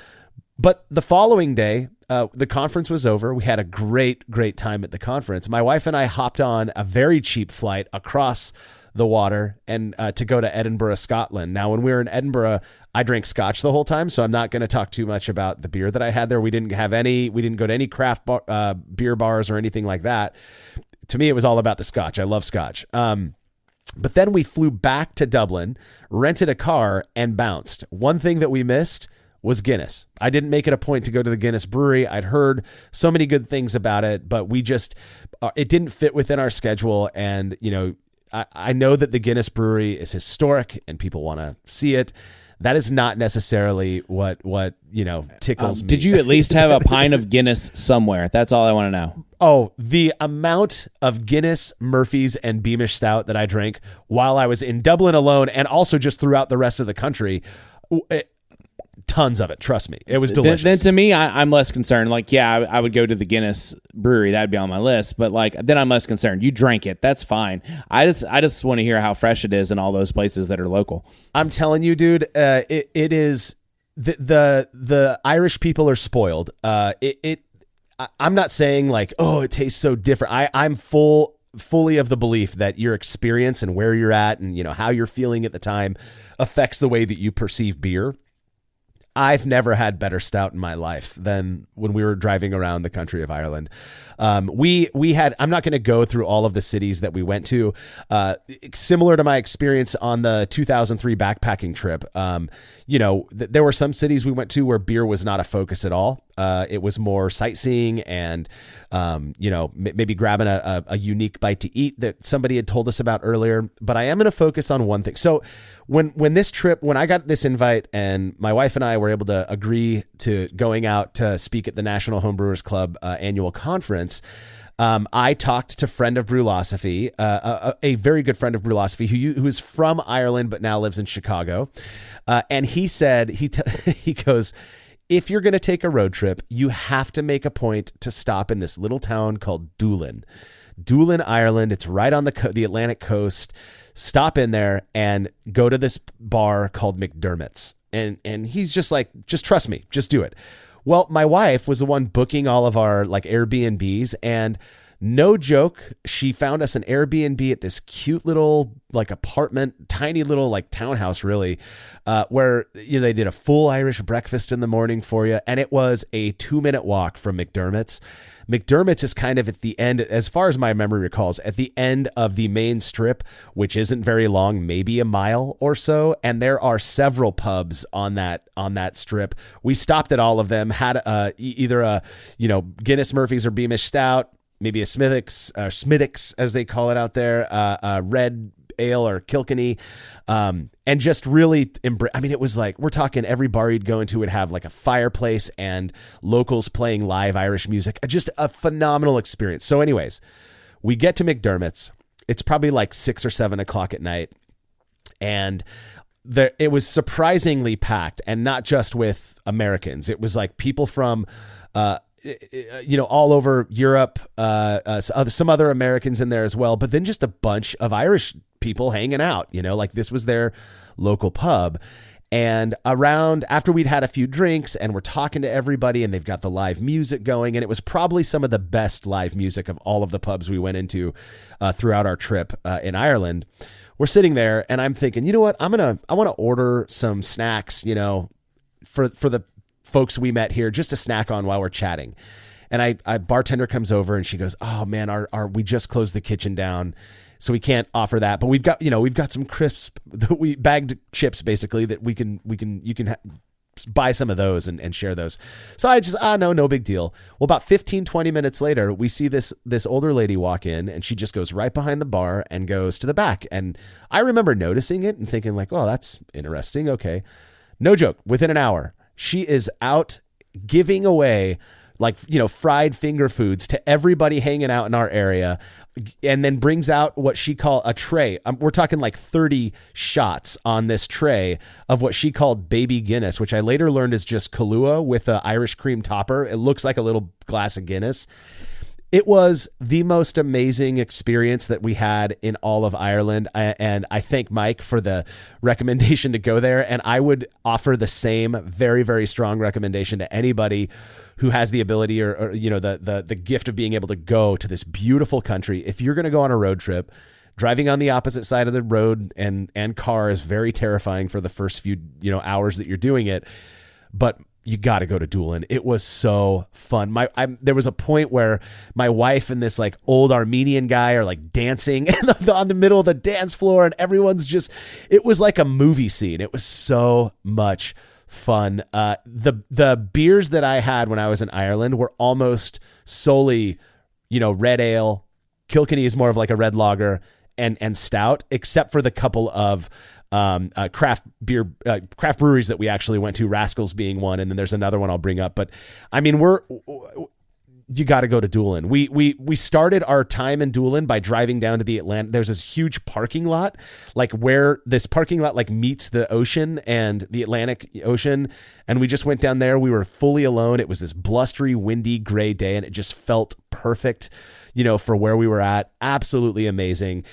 But the following day, the conference was over. We had a great time at the conference. My wife and I hopped on a very cheap flight across the water and to go to Edinburgh, Scotland. Now, when we were in Edinburgh, I drank scotch the whole time, so I'm not going to talk too much about the beer that I had there. We didn't go to any craft beer bars or anything like that. To me, it was all about the scotch. I love scotch. But then we flew back to Dublin, rented a car, and bounced. One thing that we missed was Guinness. I didn't make it a point to go to the Guinness brewery. I'd heard so many good things about it, but it didn't fit within our schedule. And, you know, I know that the Guinness brewery is historic and people want to see it. That is not necessarily what tickles me. Did you at least have a pint of Guinness somewhere? That's all I want to know. Oh, the amount of Guinness, Murphy's, and Beamish Stout that I drank while I was in Dublin alone, and also just throughout the rest of the country, tons of it. Trust me. It was delicious. Then to me, I'm less concerned. Like, yeah, I would go to the Guinness brewery. That'd be on my list. But then I'm less concerned. You drank it. That's fine. I just want to hear how fresh it is in all those places that are local. I'm telling you, dude, it is the Irish people are spoiled. I'm not saying it tastes so different. I'm fully of the belief that your experience and where you're at and, you know, how you're feeling at the time affects the way that you perceive beer. I've never had better stout in my life than when we were driving around the country of Ireland. We had, I'm not going to go through all of the cities that we went to, similar to my experience on the 2003 backpacking trip. There were some cities we went to where beer was not a focus at all. It was more sightseeing and, maybe grabbing a unique bite to eat that somebody had told us about earlier. But I am going to focus on one thing. So when I got this invite and my wife and I were able to agree to going out to speak at the National Homebrewers Club annual conference, I talked to friend of Brülosophy, a very good friend of Brülosophy who is from Ireland but now lives in Chicago. And he said, he goes, if you're going to take a road trip, you have to make a point to stop in this little town called Doolin, Ireland. It's right on the Atlantic coast. Stop in there and go to this bar called McDermott's. And he's just like, just trust me, just do it. Well, my wife was the one booking all of our Airbnbs, and No joke. She found us an Airbnb at this cute little like apartment, tiny little like townhouse really, where they did a full Irish breakfast in the morning for you. And it was a 2-minute walk from McDermott's. McDermott's is kind of at the end, as far as my memory recalls, at the end of the main strip, which isn't very long, maybe a mile or so. And there are several pubs on that strip. We stopped at all of them, had either a Guinness, Murphy's, or Beamish Stout, maybe a Smithwick's as they call it out there, red ale or Kilkenny, and just really it was like, we're talking every bar you'd go into would have like a fireplace and locals playing live Irish music. Just a phenomenal experience. So anyways, we get to McDermott's. It's probably like 6 or 7 o'clock at night, and it was surprisingly packed, and not just with Americans. It was like people from all over Europe, some other Americans in there as well, but then just a bunch of Irish people hanging out, like this was their local pub. And after we'd had a few drinks and we're talking to everybody, and they've got the live music going, and it was probably some of the best live music of all of the pubs we went into throughout our trip in Ireland. We're sitting there and I'm thinking, you know what, I want to order some snacks, for the folks we met here, just to snack on while we're chatting. And a bartender comes over and she goes, "Oh man, we just closed the kitchen down, so we can't offer that. But we've got some crisp, we bagged chips basically that you can buy some of those and share those." So I just, no big deal. Well, about 15, 20 minutes later, we see this older lady walk in, and she just goes right behind the bar and goes to the back. And I remember noticing it and thinking like, well, that's interesting. Okay. No joke. Within an hour, she is out giving away like, fried finger foods to everybody hanging out in our area, and then brings out what she called a tray. We're talking like 30 shots on this tray of what she called baby Guinness, which I later learned is just Kahlua with an Irish cream topper. It looks like a little glass of Guinness. It was the most amazing experience that we had in all of Ireland. And I thank Mike for the recommendation to go there. And I would offer the same very, very strong recommendation to anybody who has the ability or the gift of being able to go to this beautiful country. If you're going to go on a road trip, driving on the opposite side of the road and car is very terrifying for the first few, hours that you're doing it. But you got to go to Doolin. It was so fun. There was a point where my wife and this like old Armenian guy are like dancing on the middle of the dance floor, and everyone's it was like a movie scene. It was so much fun. The beers that I had when I was in Ireland were almost solely, red ale. Kilkenny is more of like a red lager and stout, except for the couple of craft breweries that we actually went to, Rascals being one, and then there's another one I'll bring up. But I mean, you got to go to Doolin. We started our time in Doolin by driving down to the Atlantic. There's this huge parking lot, like where this parking lot like meets the ocean and the Atlantic Ocean, and we just went down there. We were fully alone. It was this blustery, windy, gray day, and it just felt perfect, for where we were at. Absolutely amazing.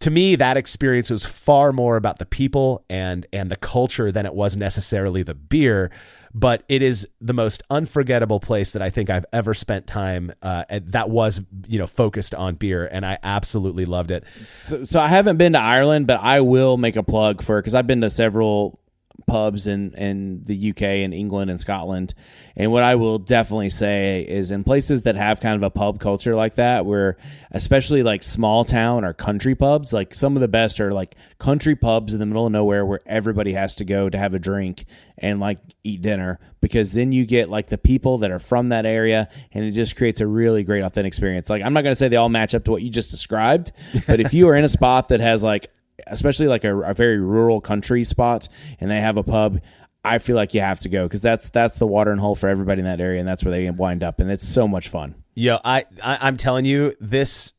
To me, that experience was far more about the people and the culture than it was necessarily the beer. But it is the most unforgettable place that I think I've ever spent time that was, focused on beer, and I absolutely loved it. So I haven't been to Ireland, but I will make a plug because I've been to several pubs in the UK and England and Scotland. And what I will definitely say is in places that have kind of a pub culture like that, where especially like small town or country pubs, like some of the best are like country pubs in the middle of nowhere where everybody has to go to have a drink and like eat dinner, because then you get like the people that are from that area, and it just creates a really great authentic experience. Like, I'm not going to say they all match up to what you just described, but if you are in a spot that has like, especially like a very rural country spot, and they have a pub, I feel like you have to go, because that's the watering hole for everybody in that area, and that's where they wind up, and it's so much fun. Yeah, I'm telling you that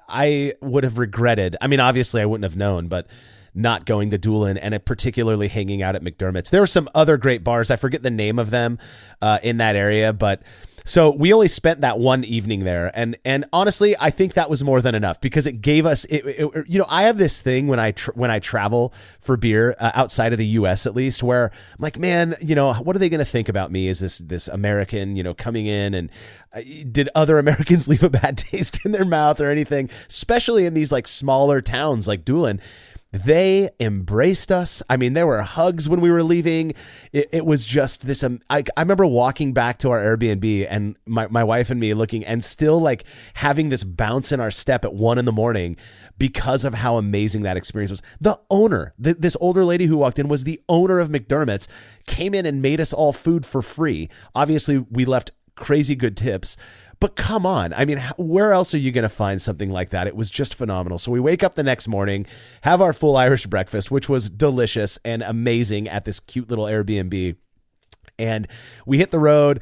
I would have regretted. I mean, obviously I wouldn't have known, but not going to Doolin and particularly hanging out at McDermott's. There were some other great bars. I forget the name of them in that area, but so we only spent that one evening there. And honestly, I think that was more than enough because it gave us, I have this thing when I travel for beer outside of the US at least, where I'm like, man, what are they going to think about me? Is this American, coming in, and did other Americans leave a bad taste in their mouth or anything, especially in these like smaller towns like Doolin? They embraced us. I mean, there were hugs when we were leaving. It was just this. I remember walking back to our Airbnb and my wife and me looking and still like having this bounce in our step at 1 a.m. because of how amazing that experience was. The owner, this older lady who walked in was the owner of McDermott's, came in and made us all food for free. Obviously, we left crazy good tips. But come on, I mean, where else are you going to find something like that? It was just phenomenal. So we wake up the next morning, have our full Irish breakfast, which was delicious and amazing at this cute little Airbnb. And we hit the road.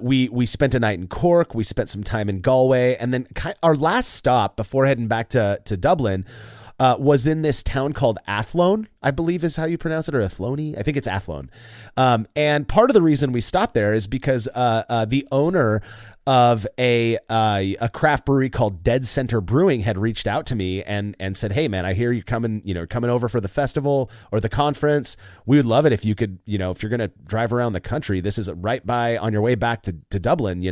We spent a night in Cork. We spent some time in Galway. And then our last stop before heading back to Dublin was in this town called Athlone, I believe is how you pronounce it, or Athlone. I think it's Athlone. And part of the reason we stopped there is because the owner of a craft brewery called Dead Center Brewing had reached out to me and said, "Hey man, I hear you coming over for the festival or the conference. We would love it if you could, if you're going to drive around the country, this is right by on your way back to Dublin,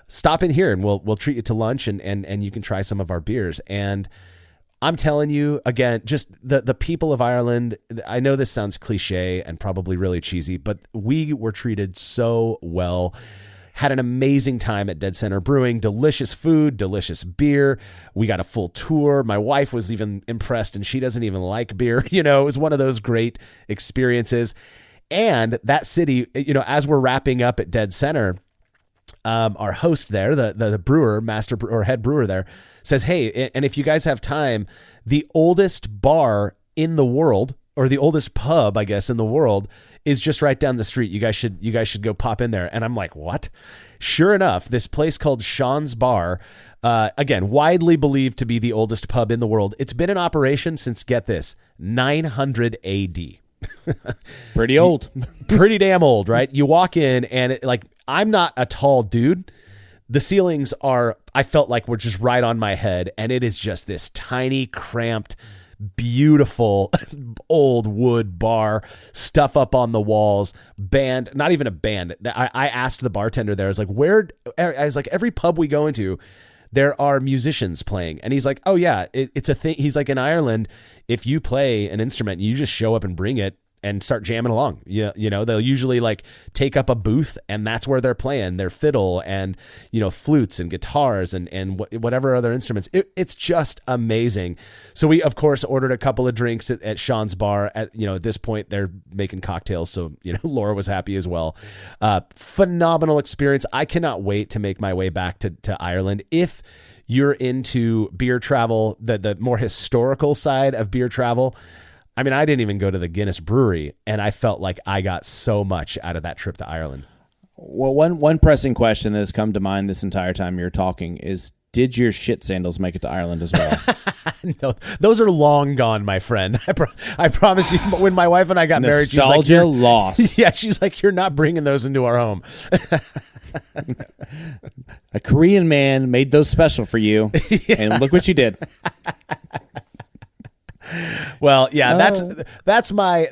stop in here and we'll treat you to lunch and you can try some of our beers." And I'm telling you, again, just the people of Ireland, I know this sounds cliche and probably really cheesy, but we were treated so well. Had an amazing time at Dead Center Brewing. Delicious food, delicious beer. We got a full tour. My wife was even impressed, and she doesn't even like beer. It was one of those great experiences. And that city, as we're wrapping up at Dead Center, our host there, the brewer, or head brewer there, says, "Hey, and if you guys have time, the oldest bar in the world, or the oldest pub, I guess, in the world, is just right down the street. You guys should go pop in there." And I'm like, what? Sure enough, this place called Sean's Bar, again, widely believed to be the oldest pub in the world. It's been in operation since, get this, 900 AD. Pretty old. Pretty damn old, right? You walk in and I'm not a tall dude. The ceilings I felt like were just right on my head. And it is just this tiny, cramped, beautiful old wood bar, stuff up on the walls, band, not even a band. I asked the bartender there, I was like, every pub we go into, there are musicians playing. And he's like, oh yeah, it's a thing. He's like, in Ireland, if you play an instrument, you just show up and bring it and start jamming along. They'll usually take up a booth, and that's where they're playing their fiddle and, flutes and guitars and whatever other instruments. It's just amazing. So we, of course, ordered a couple of drinks at Sean's Bar. At this point, they're making cocktails. So, Laura was happy as well. Phenomenal experience. I cannot wait to make my way back to Ireland. If you're into beer travel, the more historical side of beer travel, I mean, I didn't even go to the Guinness Brewery, and I felt like I got so much out of that trip to Ireland. Well, one pressing question that has come to mind this entire time you're talking is, did your shit sandals make it to Ireland as well? No, those are long gone, my friend. I promise you, when my wife and I got married, she's like, nostalgia lost. Yeah, she's like, you're not bringing those into our home. A Korean man made those special for you, and look what you did. Well, yeah, that's my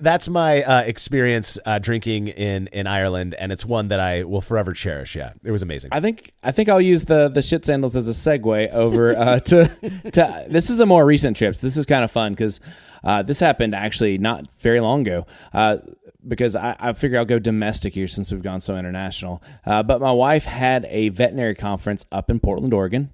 experience drinking in Ireland, and it's one that I will forever cherish. Yeah, it was amazing. I think I'll use the shit sandals as a segue over to this is a more recent trip. So this is kind of fun because this happened actually not very long ago. Because I figure I'll go domestic here since we've gone so international. But my wife had a veterinary conference up in Portland, Oregon,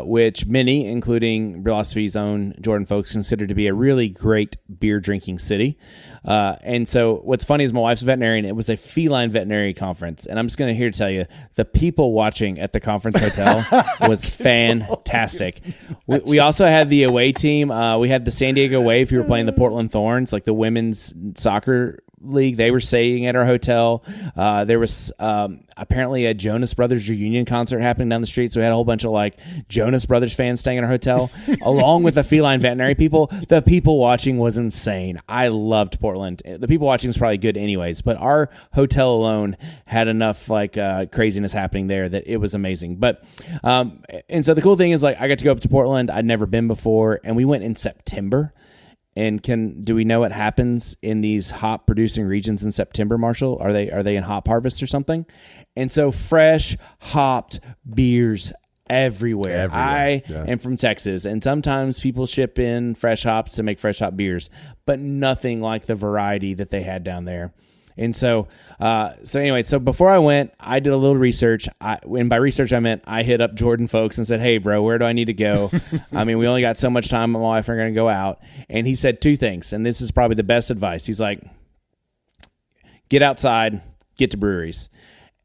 which many, including Brülosophy's own Jordan folks, consider to be a really great beer drinking city. And so what's funny is my wife's a veterinarian. It was a feline veterinary conference. And I'm just going to here to tell you, the people watching at the conference hotel was fantastic. We also had the away team. We had the San Diego Wave who were playing the Portland Thorns, like the women's soccer league. They were staying at our hotel. There was apparently a Jonas Brothers reunion concert happening down the street, so we had a whole bunch of like Jonas Brothers fans staying in our hotel, along with the feline veterinary people. The people watching was insane. I loved Portland. The people watching was probably good anyways, but our hotel alone had enough like craziness happening there that it was amazing. But and so the cool thing is like I got to go up to Portland. I'd never been before, and we went in September. And do we know what happens in these hop producing regions in September, Marshall? Are they in hop harvest or something? And so fresh hopped beers everywhere. I am from Texas, and sometimes people ship in fresh hops to make fresh hop beers, but nothing like the variety that they had down there. And so before I went, I did a little research. And by research, I meant I hit up Jordan folks and said, hey, bro, where do I need to go? I mean, we only got so much time. My wife and I are going to go out. And he said two things, and this is probably the best advice. He's like, get outside, get to breweries,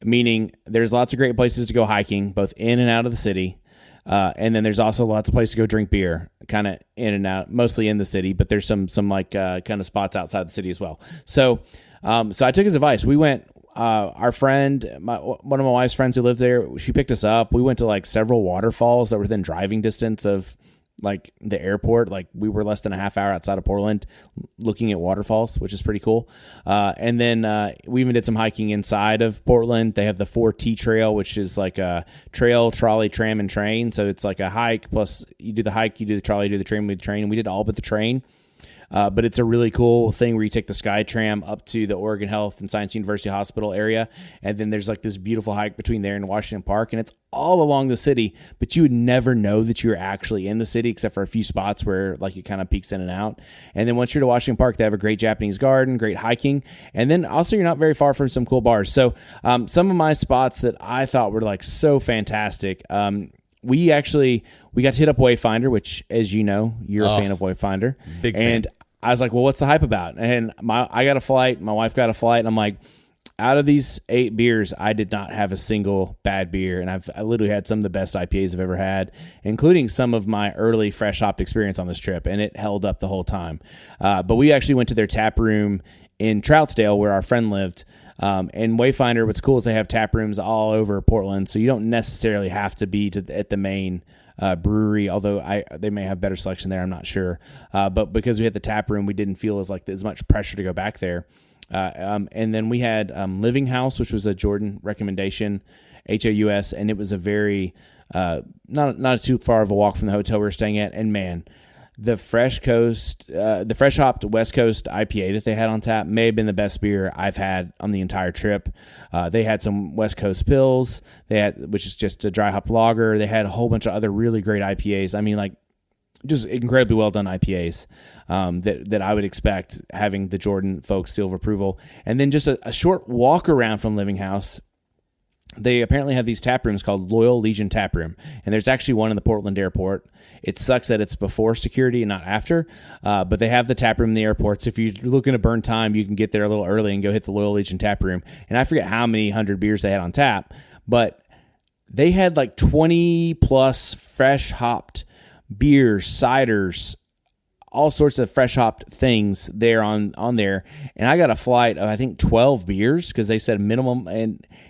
meaning there's lots of great places to go hiking, both in and out of the city. And then there's also lots of places to go drink beer, kind of in and out, mostly in the city, but there's some like kind of spots outside the city as well. So I took his advice. We went, our friend, one of my wife's friends who lived there, she picked us up. We went to like several waterfalls that were within driving distance of like the airport. Like we were less than a half hour outside of Portland looking at waterfalls, which is pretty cool. And then we even did some hiking inside of Portland. They have the 4T trail, which is like a trail, trolley, tram, and train. So it's like a hike plus you do the hike, you do the trolley, you do the tram, we do the train. And we did all but the train. But it's a really cool thing where you take the Sky Tram up to the Oregon Health and Science University Hospital area, and then there's like this beautiful hike between there and Washington Park, and it's all along the city, but you would never know that you were actually in the city except for a few spots where like it kind of peeks in and out. And then once you're to Washington Park, they have a great Japanese garden, great hiking, and then also you're not very far from some cool bars. So some of my spots that I thought were like so fantastic, we got to hit up Wayfinder, which, as you know, you're a fan of Wayfinder. Big fan. And I was like, well, what's the hype about? And I got a flight, my wife got a flight, and I'm like, out of these 8 beers, I did not have a single bad beer, and I literally had some of the best IPAs I've ever had, including some of my early fresh hopped experience on this trip, and it held up the whole time. But we actually went to their tap room in Troutsdale, where our friend lived. And Wayfinder, what's cool is they have tap rooms all over Portland, so you don't necessarily have to be at the main brewery, although they may have better selection there, I'm not sure. But because we had the tap room, we didn't feel as much pressure to go back there. And then we had Living House, which was a Jordan recommendation, HOUS, and it was a very not too far of a walk from the hotel we were staying at. And man, the fresh hopped West Coast IPA that they had on tap may have been the best beer I've had on the entire trip. They had some West Coast Pills, which is just a dry hop lager. They had a whole bunch of other really great IPAs. I mean, like just incredibly well done IPAs that I would expect, having the Jordan folks seal of approval. And then just a short walk around from Living House, they apparently have these tap rooms called Loyal Legion Tap Room, and there's actually one in the Portland airport. It sucks that it's before security and not after, but they have the tap room in the airport, so if you're looking to burn time, you can get there a little early and go hit the Loyal Legion Tap Room. And I forget how many 100 beers they had on tap, but they had like 20 plus fresh hopped beers, ciders, all sorts of fresh hopped things there on there. And I got a flight of, I think, 12 beers because they said minimum.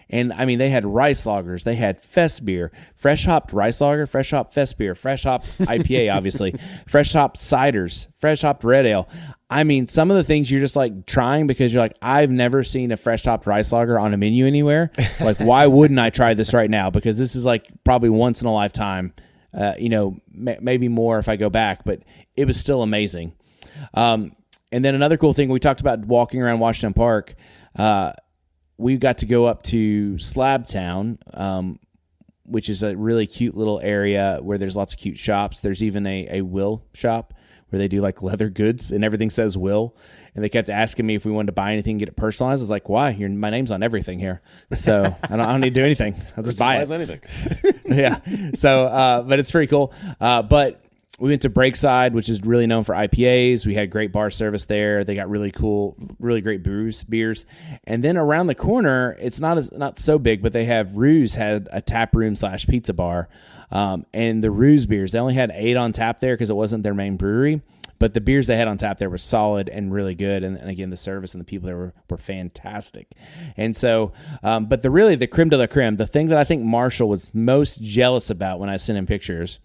And I mean, they had rice lagers, they had fest beer, fresh hopped rice lager, fresh hopped fest beer, fresh hopped IPA, obviously, fresh hopped ciders, fresh hopped red ale. I mean, some of the things you're just like trying because you're like, I've never seen a fresh hopped rice lager on a menu anywhere. Like, why wouldn't I try this right now? Because this is like probably once in a lifetime. Maybe more if I go back, but it was still amazing. And then another cool thing, we talked about walking around Washington Park. We got to go up to Slab Town, which is a really cute little area where there's lots of cute shops. There's even a Will shop where they do like leather goods and everything says Will. And they kept asking me if we wanted to buy anything and get it personalized. I was like, why? My name's on everything here. So I don't need to do anything. I'll just buy it. Anything. Yeah. So, but it's pretty cool. But we went to Breakside, which is really known for IPAs. We had great bar service there. They got really cool, really great beers. And then around the corner, it's not so big, but they have Ruse had a tap room / pizza bar. And the Ruse beers, they only had 8 on tap there because it wasn't their main brewery. but the beers they had on tap there were solid and really good. And again, the service and the people there were fantastic. And so, but the creme de la creme, the thing that I think Marshall was most jealous about when I sent him pictures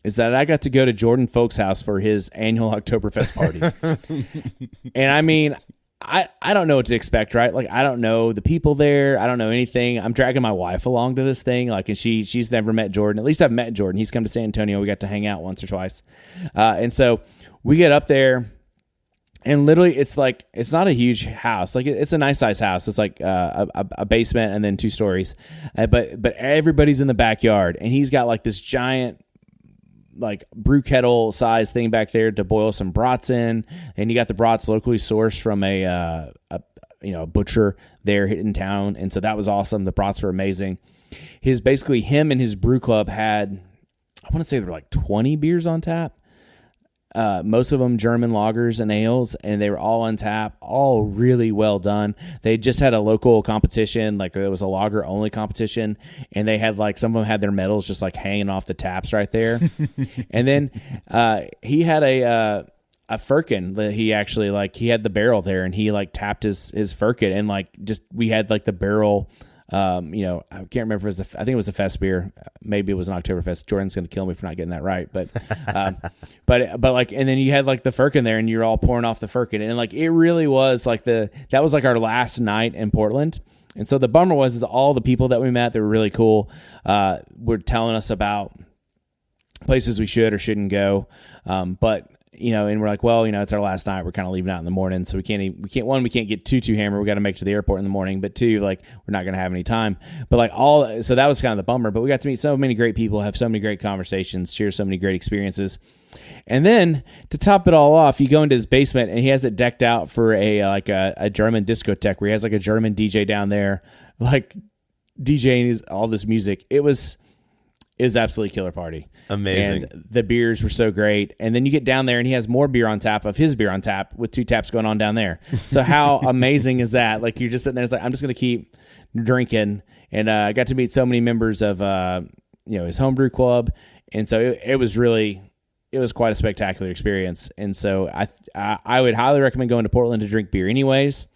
is that I got to go to Jordan Folk's house for his annual Oktoberfest party. And I mean, I don't know what to expect, right? Like, I don't know the people there. I don't know anything. I'm dragging my wife along to this thing. Like, and she's never met Jordan. At least I've met Jordan. He's come to San Antonio. We got to hang out once or twice. And so we get up there, and literally it's not a huge house. Like, it's a nice size house. It's like a basement and then 2 stories. But everybody's in the backyard, and he's got like this giant, like, brew kettle size thing back there to boil some brats in, and you got the brats locally sourced from a butcher there in town, and so that was awesome. The brats were amazing. Him and his brew club had, I want to say there were like 20 beers on tap. Most of them German lagers and ales, and they were all on tap, all really well done. They just had a local competition, like it was a lager only competition, and they had like, some of them had their medals just like hanging off the taps right there. And then he had a firkin that he actually, like, he had the barrel there, and he like tapped his firkin, and like, just, we had like the barrel. I can't remember if I think it was a fest beer. Maybe it was an Oktoberfest. Jordan's going to kill me for not getting that right. But, but like, and then you had like the firkin there, and you're all pouring off the firkin, and like, it really was like that was like our last night in Portland. And so the bummer is all the people that we met that were really cool, were telling us about places we should or shouldn't go. But, and we're like, well, it's our last night. We're kind of leaving out in the morning, so we can't get too hammered. We got to make it to the airport in the morning. But 2, like, we're not going to have any time. But like, so that was kind of the bummer. But we got to meet so many great people, have so many great conversations, share so many great experiences. And then to top it all off, you go into his basement, and he has it decked out for a German discotheque, where he has like a German DJ down there, like DJing all this music. It was absolutely killer party. Amazing. And the beers were so great. And then you get down there, and he has more beer on tap of his beer on tap, with 2 taps going on down there. So how amazing is that? Like, you're just sitting there, it's like, I'm just going to keep drinking. And I got to meet so many members of his homebrew club. And so it was quite a spectacular experience. And so I would highly recommend going to Portland to drink beer anyways.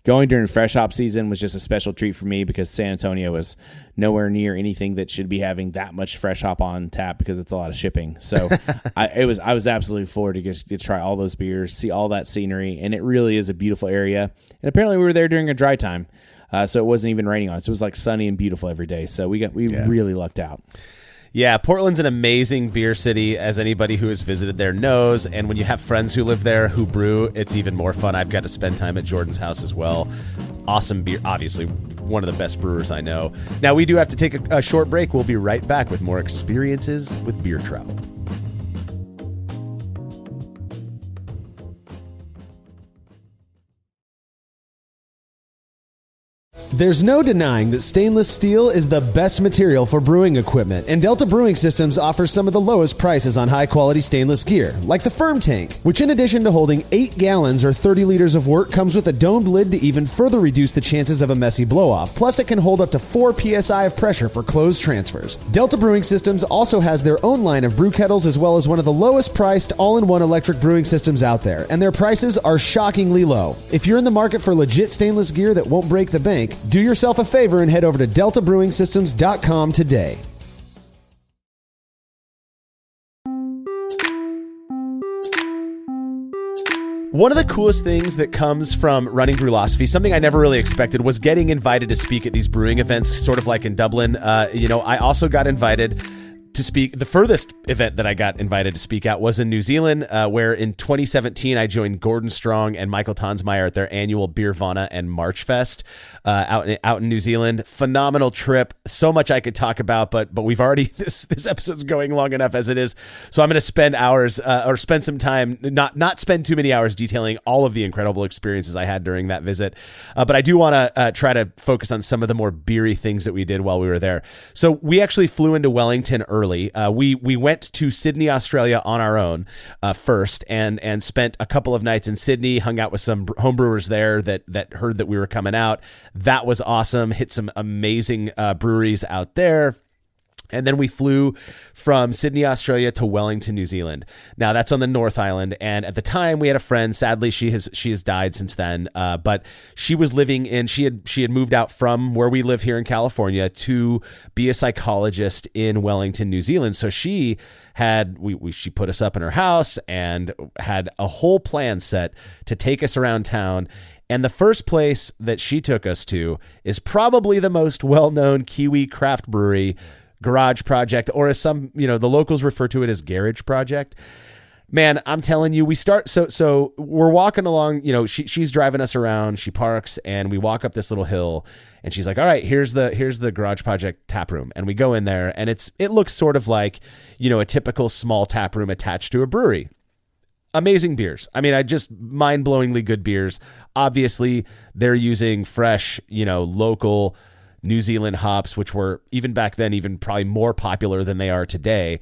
Going during fresh hop season was just a special treat for me, because San Antonio was nowhere near anything that should be having that much fresh hop on tap, because it's a lot of shipping. So I was absolutely floored to get to try all those beers, see all that scenery, and it really is a beautiful area. And apparently we were there during a dry time, so it wasn't even raining on us. It was like sunny and beautiful every day. So we really lucked out. Yeah, Portland's an amazing beer city, as anybody who has visited there knows. And when you have friends who live there who brew, it's even more fun. I've got to spend time at Jordan's house as well. Awesome beer. Obviously, one of the best brewers I know. Now, we do have to take a short break. We'll be right back with more experiences with beer travel. There's no denying that stainless steel is the best material for brewing equipment, and Delta Brewing Systems offers some of the lowest prices on high-quality stainless gear, like the Firm Tank, which in addition to holding 8 gallons or 30 liters of wort, comes with a domed lid to even further reduce the chances of a messy blow-off. Plus, it can hold up to 4 psi of pressure for closed transfers. Delta Brewing Systems also has their own line of brew kettles, as well as one of the lowest-priced all-in-one electric brewing systems out there, and their prices are shockingly low. If you're in the market for legit stainless gear that won't break the bank, do yourself a favor and head over to deltabrewingsystems.com today. One of the coolest things that comes from running Brülosophy, something I never really expected, was getting invited to speak at these brewing events, sort of like in Dublin. I also got invited to speak. The furthest event that I got invited to speak at was in New Zealand, where in 2017 I joined Gordon Strong and Michael Tonsmeyer at their annual Beervana and March Fest out in New Zealand. Phenomenal trip. So much I could talk about, but we've already this episode's going long enough as it is. So I'm going to spend hours or spend some time, not spend too many hours detailing all of the incredible experiences I had during that visit. But I do want to try to focus on some of the more beery things that we did while we were there. So we actually flew into Wellington early. We went to Sydney, Australia on our own first, and spent a couple of nights in Sydney, hung out with some homebrewers there that heard that we were coming out. That was awesome. Hit some amazing breweries out there. And then we flew from Sydney, Australia to Wellington, New Zealand. Now that's on the North Island. And at the time we had a friend, sadly she has died since then. But she was living she had moved out from where we live here in California to be a psychologist in Wellington, New Zealand. So she put us up in her house and had a whole plan set to take us around town. And the first place that she took us to is probably the most well-known Kiwi craft brewery, Garage Project, or as some, the locals refer to it as Garage Project. Man, I'm telling you, so we're walking along, she's driving us around, she parks, and we walk up this little hill, and she's like, all right, here's the Garage Project tap room. And we go in there, and it looks sort of like, a typical small tap room attached to a brewery. Amazing beers. I mean, just mind-blowingly good beers. Obviously, they're using fresh, local New Zealand hops, which were even back then even probably more popular than they are today,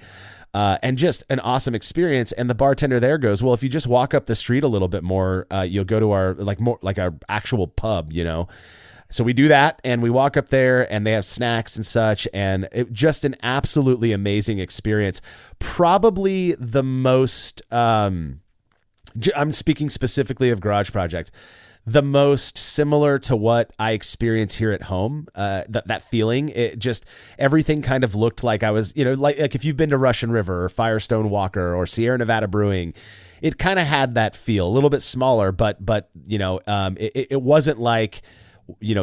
and just an awesome experience. And the bartender there goes, well, if you just walk up the street a little bit more, you'll go to our actual pub, So we do that, and we walk up there, and they have snacks and such, and just an absolutely amazing experience. Probably the most, I'm speaking specifically of Garage Project, the most similar to what I experience here at home, that feeling. It just, everything kind of looked like I was, like if you've been to Russian River or Firestone Walker or Sierra Nevada Brewing, it kind of had that feel, a little bit smaller, but it wasn't like,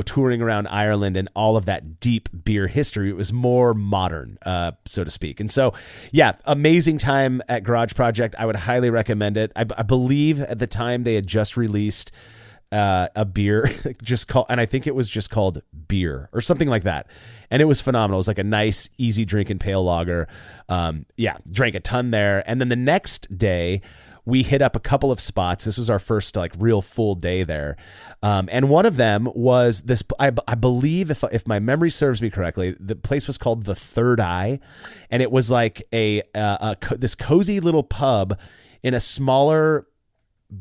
touring around Ireland and all of that deep beer history. It was more modern, so to speak. And so, yeah, amazing time at Garage Project. I would highly recommend it. I believe at the time they had just released a beer and I think it was just called Beer or something like that. And it was phenomenal. It was like a nice, easy drinking pale lager. Drank a ton there. And then the next day we hit up a couple of spots. This was our first real full day there. And one of them was this, I believe if my memory serves me correctly, the place was called The Third Eye. And it was like this cozy little pub in a smaller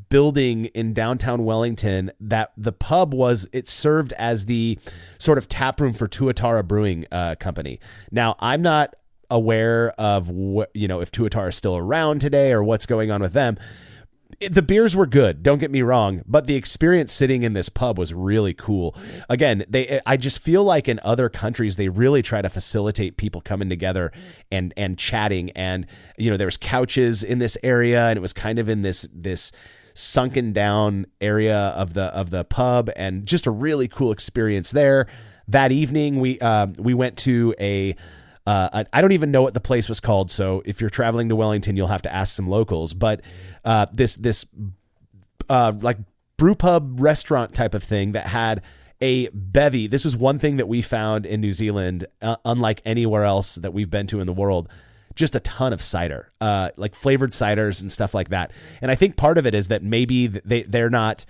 building in downtown Wellington. That the pub it served as the sort of tap room for Tuatara Brewing Company. Now, I'm not aware of what, if Tuatara is still around today or what's going on with them. The beers were good, don't get me wrong, but the experience sitting in this pub was really cool. Again, I just feel like in other countries they really try to facilitate people coming together and chatting, and there was couches in this area, and it was kind of in this sunken down area of the pub, and just a really cool experience there. That evening we went to I don't even know what the place was called, so if you're traveling to Wellington, you'll have to ask some locals. But this like brew pub restaurant type of thing that had a bevy. This was one thing that we found in New Zealand, unlike anywhere else that we've been to in the world. Just a ton of cider, like flavored ciders and stuff like that. And I think part of it is that maybe they're not.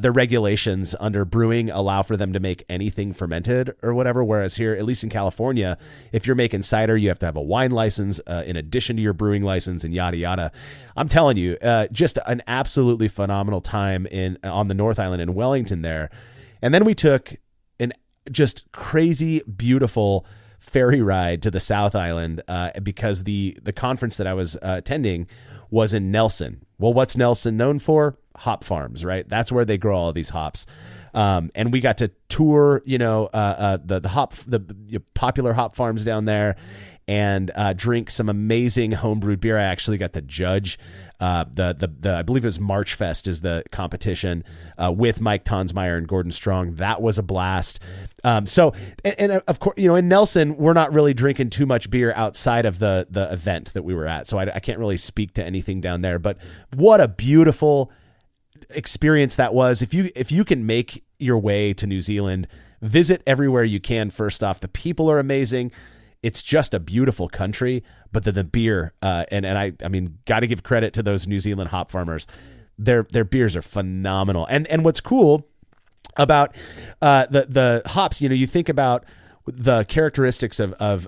Their regulations under brewing allow for them to make anything fermented or whatever. Whereas here, at least in California, if you're making cider, you have to have a wine license in addition to your brewing license and yada, yada. I'm telling you, just an absolutely phenomenal time on the North Island in Wellington there. And then we took an just crazy, beautiful ferry ride to the South Island because the conference that I was attending was in Nelson. Well, what's Nelson known for? Hop farms, right? That's where they grow all of these hops. And we got to tour, the popular hop farms down there, and drink some amazing homebrewed beer. I actually got to judge the I believe it was March Fest is the competition with Mike Tonsmeyer and Gordon Strong. That was a blast. So of course, in Nelson, we're not really drinking too much beer outside of the event that we were at. So I can't really speak to anything down there, but what a beautiful experience that was. If you can make your way to New Zealand, visit everywhere you can. First off, the people are amazing. It's just a beautiful country, but the beer, and I mean, got to give credit to those New Zealand hop farmers. Their beers are phenomenal. And what's cool about the hops, you think about the characteristics of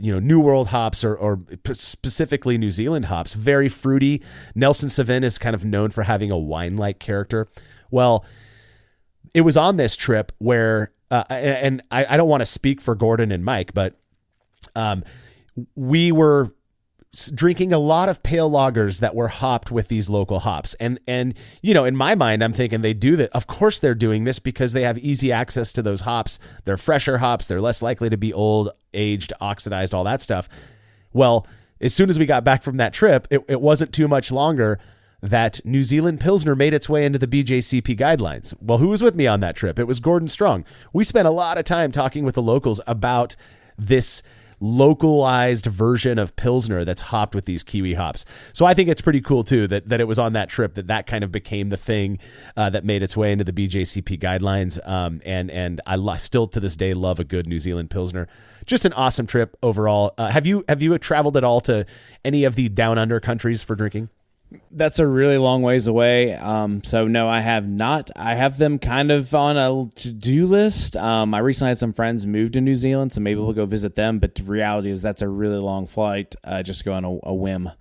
New World hops or specifically New Zealand hops, very fruity. Nelson Sauvin is kind of known for having a wine-like character. Well, it was on this trip where, and I don't want to speak for Gordon and Mike, but We were drinking a lot of pale lagers that were hopped with these local hops. And in my mind, I'm thinking they do that. Of course they're doing this because they have easy access to those hops. They're fresher hops. They're less likely to be old, aged, oxidized, all that stuff. Well, as soon as we got back from that trip, it wasn't too much longer that New Zealand Pilsner made its way into the BJCP guidelines. Well, who was with me on that trip? It was Gordon Strong. We spent a lot of time talking with the locals about this localized version of Pilsner that's hopped with these Kiwi hops. So I think it's pretty cool too that it was on that trip that kind of became the thing that made its way into the BJCP guidelines. And I still to this day love a good New Zealand Pilsner. Just an awesome trip overall. Have you traveled at all to any of the down under countries for drinking? That's a really long ways away. So no, I have not. I have them kind of on a to-do list. I recently had some friends move to New Zealand, so maybe we'll go visit them. But the reality is that's a really long flight. Just go on a whim.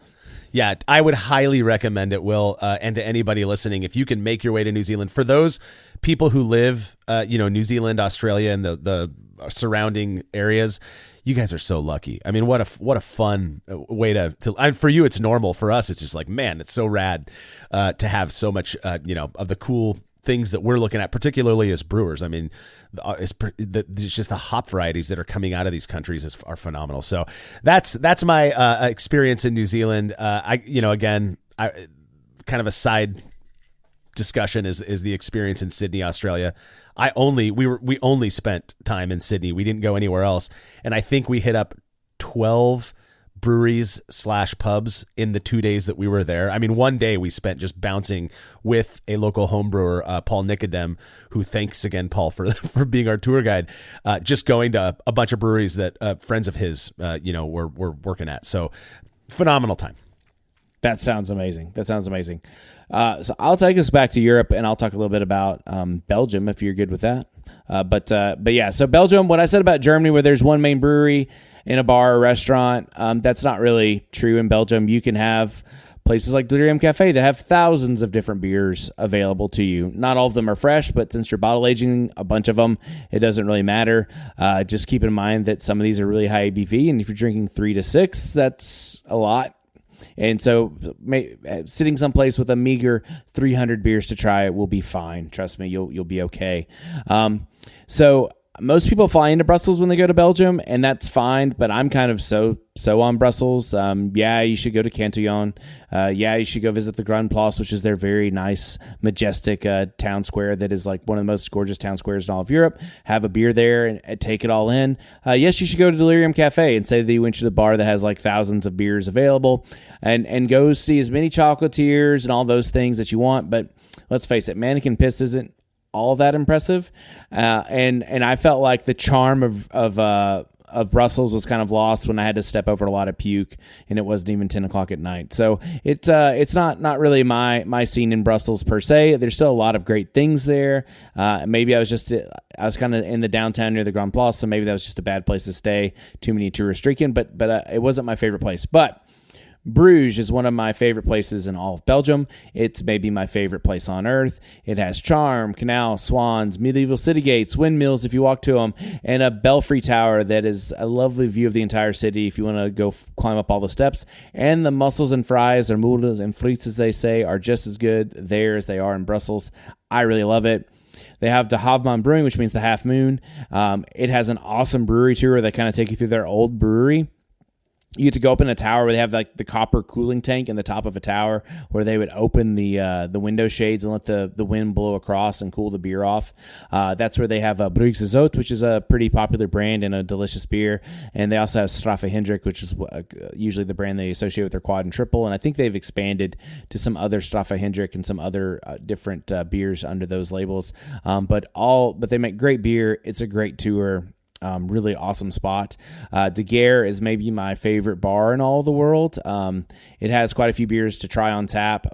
Yeah, I would highly recommend it, Will, and to anybody listening, if you can make your way to New Zealand. For those people who live, New Zealand, Australia, and the surrounding areas, you guys are so lucky. I mean, what a fun way to for you, it's normal. For us, it's just like, man, it's so rad to have so much, of the cool things that we're looking at, particularly as brewers. I mean, it's just the hop varieties that are coming out of these countries are phenomenal. So that's my experience in New Zealand. Again, kind of a side discussion is the experience in Sydney, Australia. We only spent time in Sydney. We didn't go anywhere else. And I think we hit up 12 breweries / pubs in the 2 days that we were there. I mean, one day we spent just bouncing with a local home brewer, Paul Nicodem, who, thanks again, Paul, for being our tour guide, just going to a bunch of breweries that friends of his, were working at. So phenomenal time. That sounds amazing. So I'll take us back to Europe, and I'll talk a little bit about Belgium, if you're good with that. But yeah, so Belgium, what I said about Germany, where there's one main brewery in a bar or restaurant, that's not really true in Belgium. You can have places like Delirium Cafe that have thousands of different beers available to you. Not all of them are fresh, but since you're bottle aging a bunch of them, it doesn't really matter. Just keep in mind that some of these are really high ABV, and if you're drinking 3 to 6, that's a lot. And so sitting someplace with a meager 300 beers to try, it will be fine. Trust me, you'll be okay. So most people fly into Brussels when they go to Belgium, and that's fine, but I'm kind of so on Brussels. Yeah, you should go to Cantillon. Yeah, you should go visit the Grand Place, which is their very nice, majestic town square that is like one of the most gorgeous town squares in all of Europe. Have a beer there and take it all in. Yes, you should go to Delirium Cafe and say that you went to the bar that has like thousands of beers available, and go see as many chocolatiers and all those things that you want. But let's face it, Mannequin Piss isn't all that impressive, and I felt like the charm of Brussels was kind of lost when I had to step over a lot of puke, and it wasn't even 10 o'clock at night. So it's not really my scene in Brussels per se. There's still a lot of great things there. Maybe I was kind of in the downtown near the Grand Place, so maybe that was just a bad place to stay. Too many tourists drinking, but it wasn't my favorite place. But Bruges is one of my favorite places in all of Belgium. It's maybe my favorite place on earth. It has charm, canals, swans, medieval city gates, windmills if you walk to them, and a belfry tower that is a lovely view of the entire city if you want to go climb up all the steps. And the mussels and fries, or moedels and frites as they say, are just as good there as they are in Brussels. I really love it. They have the Havman Brewing, which means the Half Moon. It has an awesome brewery tour that kind of take you through their old brewery. You get to go up in a tower where they have like the copper cooling tank in the top of a tower where they would open the window shades and let the wind blow across and cool the beer off. That's where they have Brülosophy, which is a pretty popular brand and a delicious beer. And they also have Straffe Hendrik, which is usually the brand they associate with their quad and triple. And I think they've expanded to some other Straffe Hendrik and some other different beers under those labels. But they make great beer. It's a great tour. Really awesome spot. De Geer is maybe my favorite bar in all of the world. It has quite a few beers to try on tap,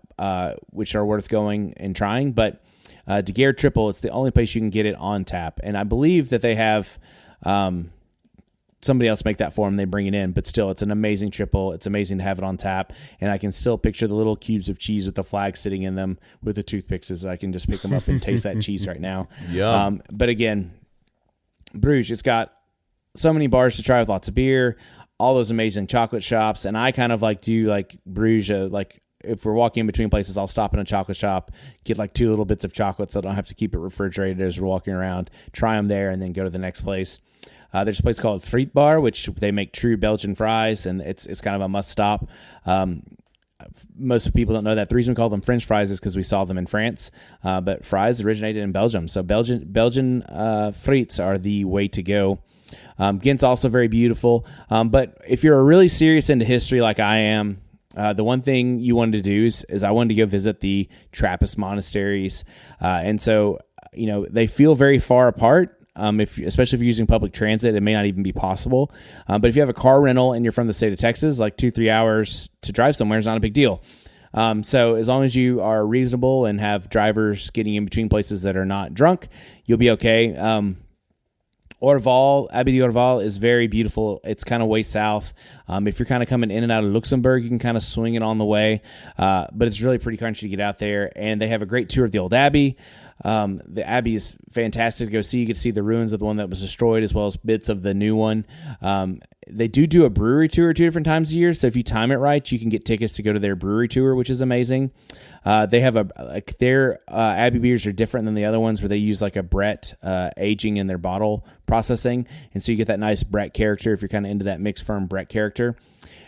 which are worth going and trying. But De Geer Triple, it's the only place you can get it on tap. And I believe that they have somebody else make that for them. They bring it in. But still, it's an amazing triple. It's amazing to have it on tap. And I can still picture the little cubes of cheese with the flag sitting in them with the toothpicks as I can just pick them up and taste that cheese right now. Yeah. But again, Bruges, it's got so many bars to try with lots of beer, all those amazing chocolate shops. And I kind of like do like Bruges, like if we're walking in between places, I'll stop in a chocolate shop, get like 2 little bits of chocolate so I don't have to keep it refrigerated as we're walking around, try them there, and then go to the next place. There's a place called Friet Bar, which they make true Belgian fries, and it's kind of a must stop. Most people don't know that. The reason we call them French fries is because we saw them in France, but fries originated in Belgium. So Belgian frites are the way to go. Ghent's also very beautiful. But if you're really serious into history like I am, the one thing you wanted to do is I wanted to go visit the Trappist monasteries. And so, they feel very far apart. Especially if you're using public transit, it may not even be possible. But if you have a car rental and you're from the state of Texas, like 2-3 hours to drive somewhere is not a big deal. So as long as you are reasonable and have drivers getting in between places that are not drunk, you'll be okay. Orval, Abbey d'Orval is very beautiful. It's kind of way south. If you're kind of coming in and out of Luxembourg, you can kind of swing it on the way. But it's really pretty crunchy to get out there. And they have a great tour of the old Abbey. The Abbey is fantastic to go see. You get to see the ruins of the one that was destroyed as well as bits of the new one. They do a brewery tour 2 different times a year. So if you time it right, you can get tickets to go to their brewery tour, which is amazing. They have their Abbey beers are different than the other ones where they use like a Brett aging in their bottle processing. And so you get that nice Brett character if you're kind of into that mixed firm Brett character.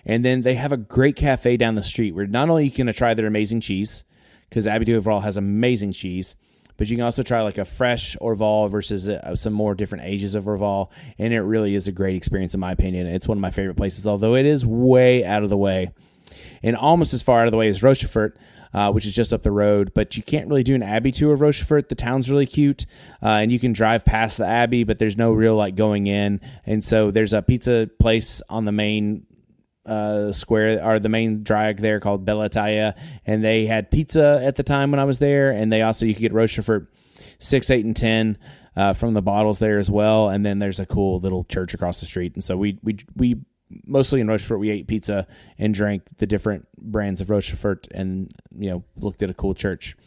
And then they have a great cafe down the street where not only you can try their amazing cheese, because Abbey d'Orval has amazing cheese, but you can also try like a fresh Orval versus some more different ages of Orval, and it really is a great experience in my opinion. It's one of my favorite places, although it is way out of the way. And almost as far out of the way as Rochefort, which is just up the road, but you can't really do an Abbey tour of Rochefort. The town's really cute, and you can drive past the Abbey, but there's no real like going in. And so there's a pizza place on the main square or the main drag there called Bella Italia, and they had pizza at the time when I was there, and you could get Rochefort 6, 8, and 10 from the bottles there as well. And then there's a cool little church across the street, and so we mostly in Rochefort we ate pizza and drank the different brands of Rochefort, and looked at a cool church.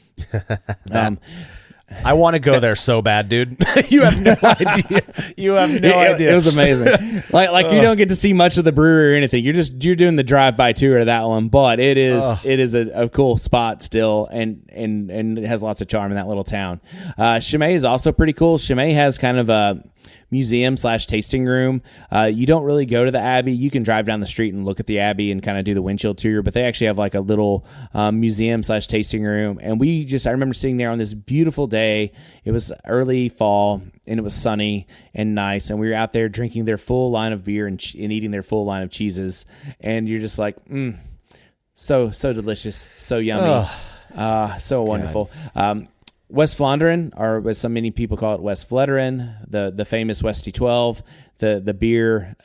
I want to go there so bad, dude. You have no idea. You have no idea. It was amazing. Like you don't get to see much of the brewery or anything. You're doing the drive-by tour of that one, but it is a cool spot still, and it has lots of charm in that little town. Chimay is also pretty cool. Chimay has kind of a museum/tasting room. You don't really go to the Abbey. You can drive down the street and look at the Abbey and kind of do the windshield tour, but they actually have like a little museum/tasting room. And I remember sitting there on this beautiful day. It was early fall and it was sunny and nice. And we were out there drinking their full line of beer and eating their full line of cheeses. And you're just like, so delicious, so yummy, so wonderful. West Vlaanderen, or as so many people call it, West Vletteren, the famous Westie 12, the beer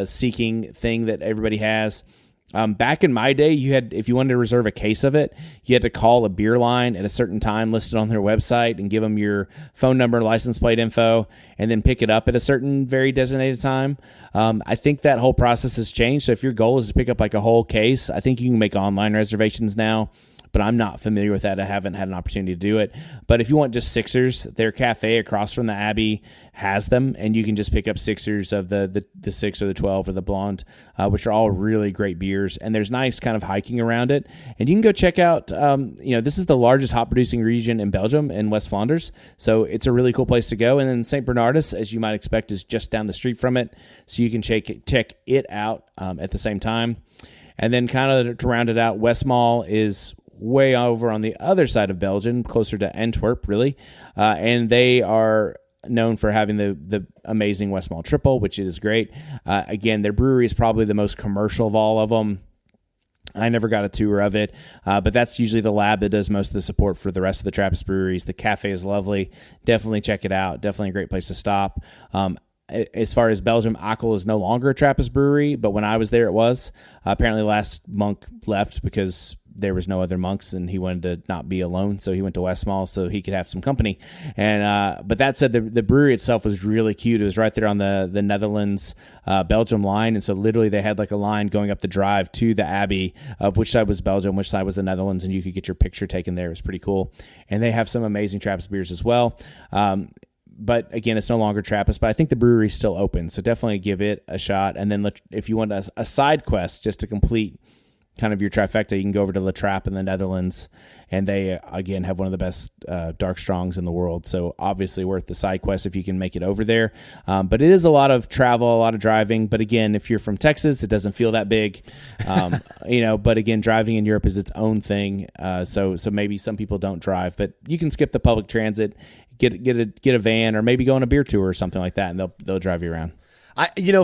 seeking thing that everybody has. Back in my day, if you wanted to reserve a case of it, you had to call a beer line at a certain time listed on their website and give them your phone number, license plate info, and then pick it up at a certain very designated time. I think that whole process has changed. So if your goal is to pick up like a whole case, I think you can make online reservations now. But I'm not familiar with that. I haven't had an opportunity to do it. But if you want just Sixers, their cafe across from the Abbey has them, and you can just pick up Sixers of the 6 or the 12 or the Blonde, which are all really great beers. And there's nice kind of hiking around it. And you can go check out, this is the largest hop producing region in Belgium, in West Flanders. So it's a really cool place to go. And then St. Bernardus, as you might expect, is just down the street from it. So you can check it out at the same time. And then kind of to round it out, Westmalle is way over on the other side of Belgium, closer to Antwerp, really. And they are known for having the amazing Westmalle Triple, which is great. Again, their brewery is probably the most commercial of all of them. I never got a tour of it, but that's usually the lab that does most of the support for the rest of the Trappist breweries. The cafe is lovely. Definitely check it out. Definitely a great place to stop. As far as Belgium, Akel is no longer a Trappist brewery, but when I was there, it was. Apparently, last monk left because there was no other monks and he wanted to not be alone, so he went to Westmalle so he could have some company. And but that said, the brewery itself was really cute. It was right there on the Netherlands Belgium line, and so literally they had like a line going up the drive to the Abbey of which side was Belgium, which side was the Netherlands, and you could get your picture taken there. It was pretty cool. And they have some amazing Trappist beers as well. but again, it's no longer Trappist, but I think the brewery's still open. So definitely give it a shot. And then if you want a side quest just to complete kind of your trifecta, you can go over to La Trappe in the Netherlands, and they again have one of the best dark strongs in the world. So obviously worth the side quest if you can make it over there. But it is a lot of travel, a lot of driving. But again, if you're from Texas, it doesn't feel that big, But again, driving in Europe is its own thing. So maybe some people don't drive, but you can skip the public transit, get a van, or maybe go on a beer tour or something like that, and they'll drive you around.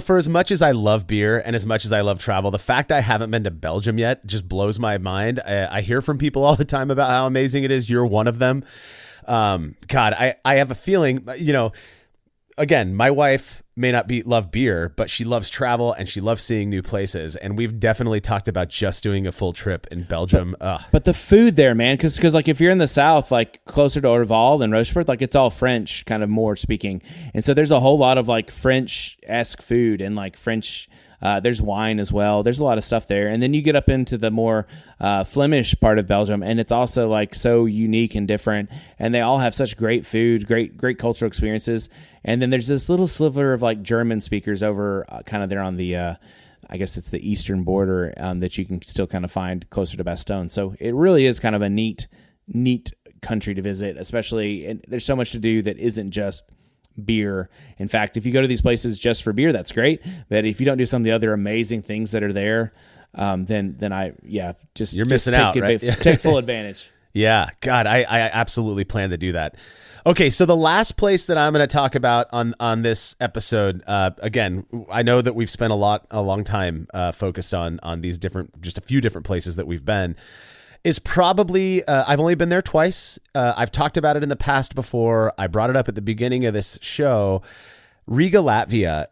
For as much as I love beer and as much as I love travel, the fact I haven't been to Belgium yet just blows my mind. I hear from people all the time about how amazing it is. You're one of them. I have a feeling, again, my wife may not love beer, but she loves travel and she loves seeing new places. And we've definitely talked about just doing a full trip in Belgium. But the food there, man, because like if you're in the South, like closer to Orval and Rochefort, like it's all French kind of more speaking. And so there's a whole lot of like French-esque food and like French. There's wine as well. There's a lot of stuff there. And then you get up into the more Flemish part of Belgium, and it's also like so unique and different. And they all have such great food, great cultural experiences. And then there's this little sliver of like German speakers over kind of there on the, I guess it's the eastern border that you can still kind of find closer to Bastogne. So it really is kind of a neat country to visit, especially, and there's so much to do that isn't just beer. In fact, if you go to these places just for beer, that's great. But if you don't do some of the other amazing things that are there, then you're missing out, right? Take full advantage. Yeah, God, I absolutely plan to do that. Okay, so the last place that I'm going to talk about on this episode, again, I know that we've spent a long time focused on these just a few different places that we've been, is probably, I've only been there twice. I've talked about it in the past before. I brought it up at the beginning of this show. Riga, Latvia.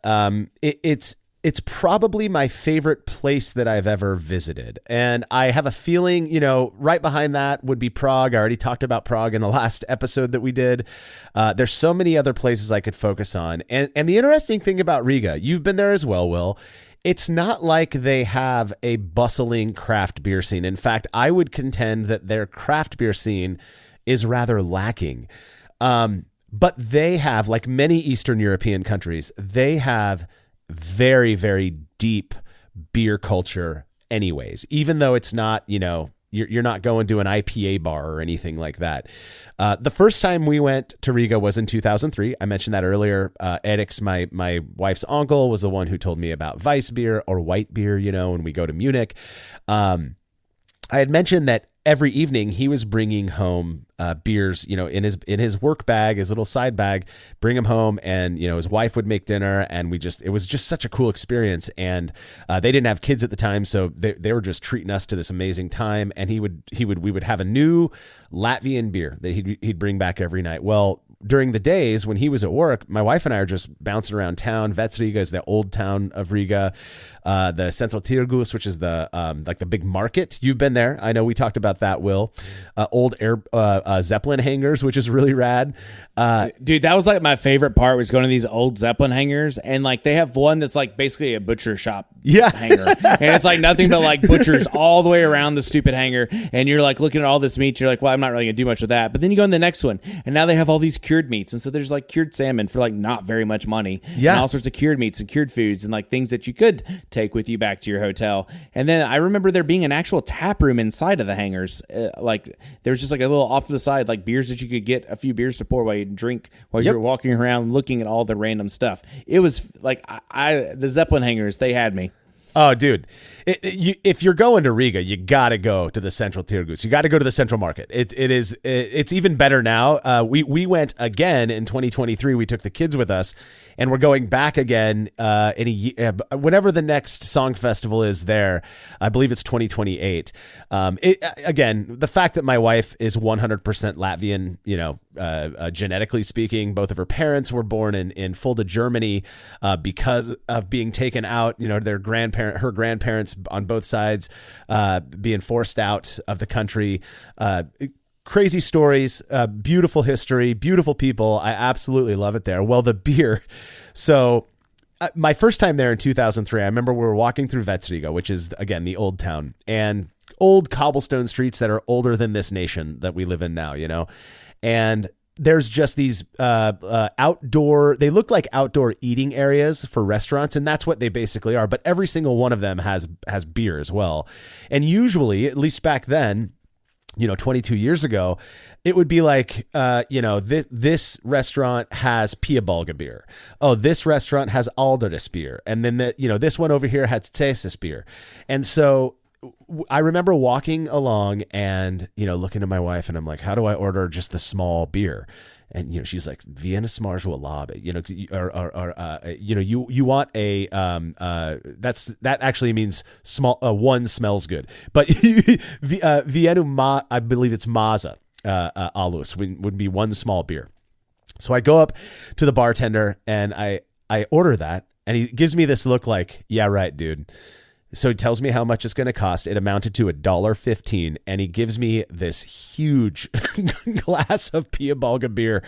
It's probably my favorite place that I've ever visited. And I have a feeling, right behind that would be Prague. I already talked about Prague in the last episode that we did. There's so many other places I could focus on. And the interesting thing about Riga, you've been there as well, Will, it's not like they have a bustling craft beer scene. In fact, I would contend that their craft beer scene is rather lacking. But they have, like many Eastern European countries, they have very, very deep beer culture anyways, even though it's not, you're not going to an IPA bar or anything like that. The first time we went to Riga was in 2003. I mentioned that earlier. Eric's, my wife's uncle, was the one who told me about Weiss beer or white beer, when we go to Munich. I had mentioned that every evening he was bringing home beers, in his work bag, his little side bag, bring them home, and his wife would make dinner, and it was just such a cool experience. And they didn't have kids at the time, so they were just treating us to this amazing time. And we would have a new Latvian beer that he'd bring back every night. Well, during the days when he was at work, my wife and I are just bouncing around town. Vectriga is the old town of Riga. The Central Tirgus, which is the like the big market. You've been there. I know we talked about that, Will. Old Zeppelin hangars, which is really rad. Dude, that was like my favorite part, was going to these old Zeppelin hangars, and like they have one that's like basically a butcher shop hanger. And it's like nothing but like butchers all the way around the stupid hangar. And you're like looking at all this meat. You're like, well, I'm not really going to do much with that. But then you go in the next one, and now they have all these cured meats. And so there's like cured salmon for like not very much money. Yeah. And all sorts of cured meats and cured foods and like things that you could take with you back to your hotel. And then I remember there being an actual tap room inside of the hangars. Like there was just like a little off to the side, like beers that you could get a few beers to pour while you drink while you were walking around looking at all the random stuff. It was like the Zeppelin hangars, they had me. Oh, dude, if you're going to Riga, you got to go to the Central Tirgus. You got to go to the Central Market. It's even better now. We went again in 2023. We took the kids with us, and we're going back again whenever the next song festival is there. I believe it's 2028. Again, the fact that my wife is 100% Latvian, genetically speaking, both of her parents were born in Fulda, Germany, because of being taken out, her grandparents on both sides being forced out of the country. Crazy stories, beautiful history, beautiful people. I absolutely love it there. Well, the beer. So my first time there in 2003, I remember we were walking through Vectriga, which is, again, the old town, and old cobblestone streets that are older than this nation that we live in now, And there's just these outdoor, they look like outdoor eating areas for restaurants, and that's what they basically are. But every single one of them has beer as well. And usually, at least back then, 22 years ago, it would be like, this restaurant has Piebalga beer. Oh, this restaurant has Alderdice beer. And then, this one over here has Tsesis beer. And so I remember walking along and, looking at my wife and I'm like, how do I order just the small beer? And, she's like, Vienna Smaržua Labe, you want a, that actually means small, one smells good, but Vienna, I believe it's Maza, Alus would be one small beer. So I go up to the bartender and I order that and he gives me this look like, yeah, right, dude. So he tells me how much it's going to cost. It amounted to $1.15, and he gives me this huge glass of Piebalga beer.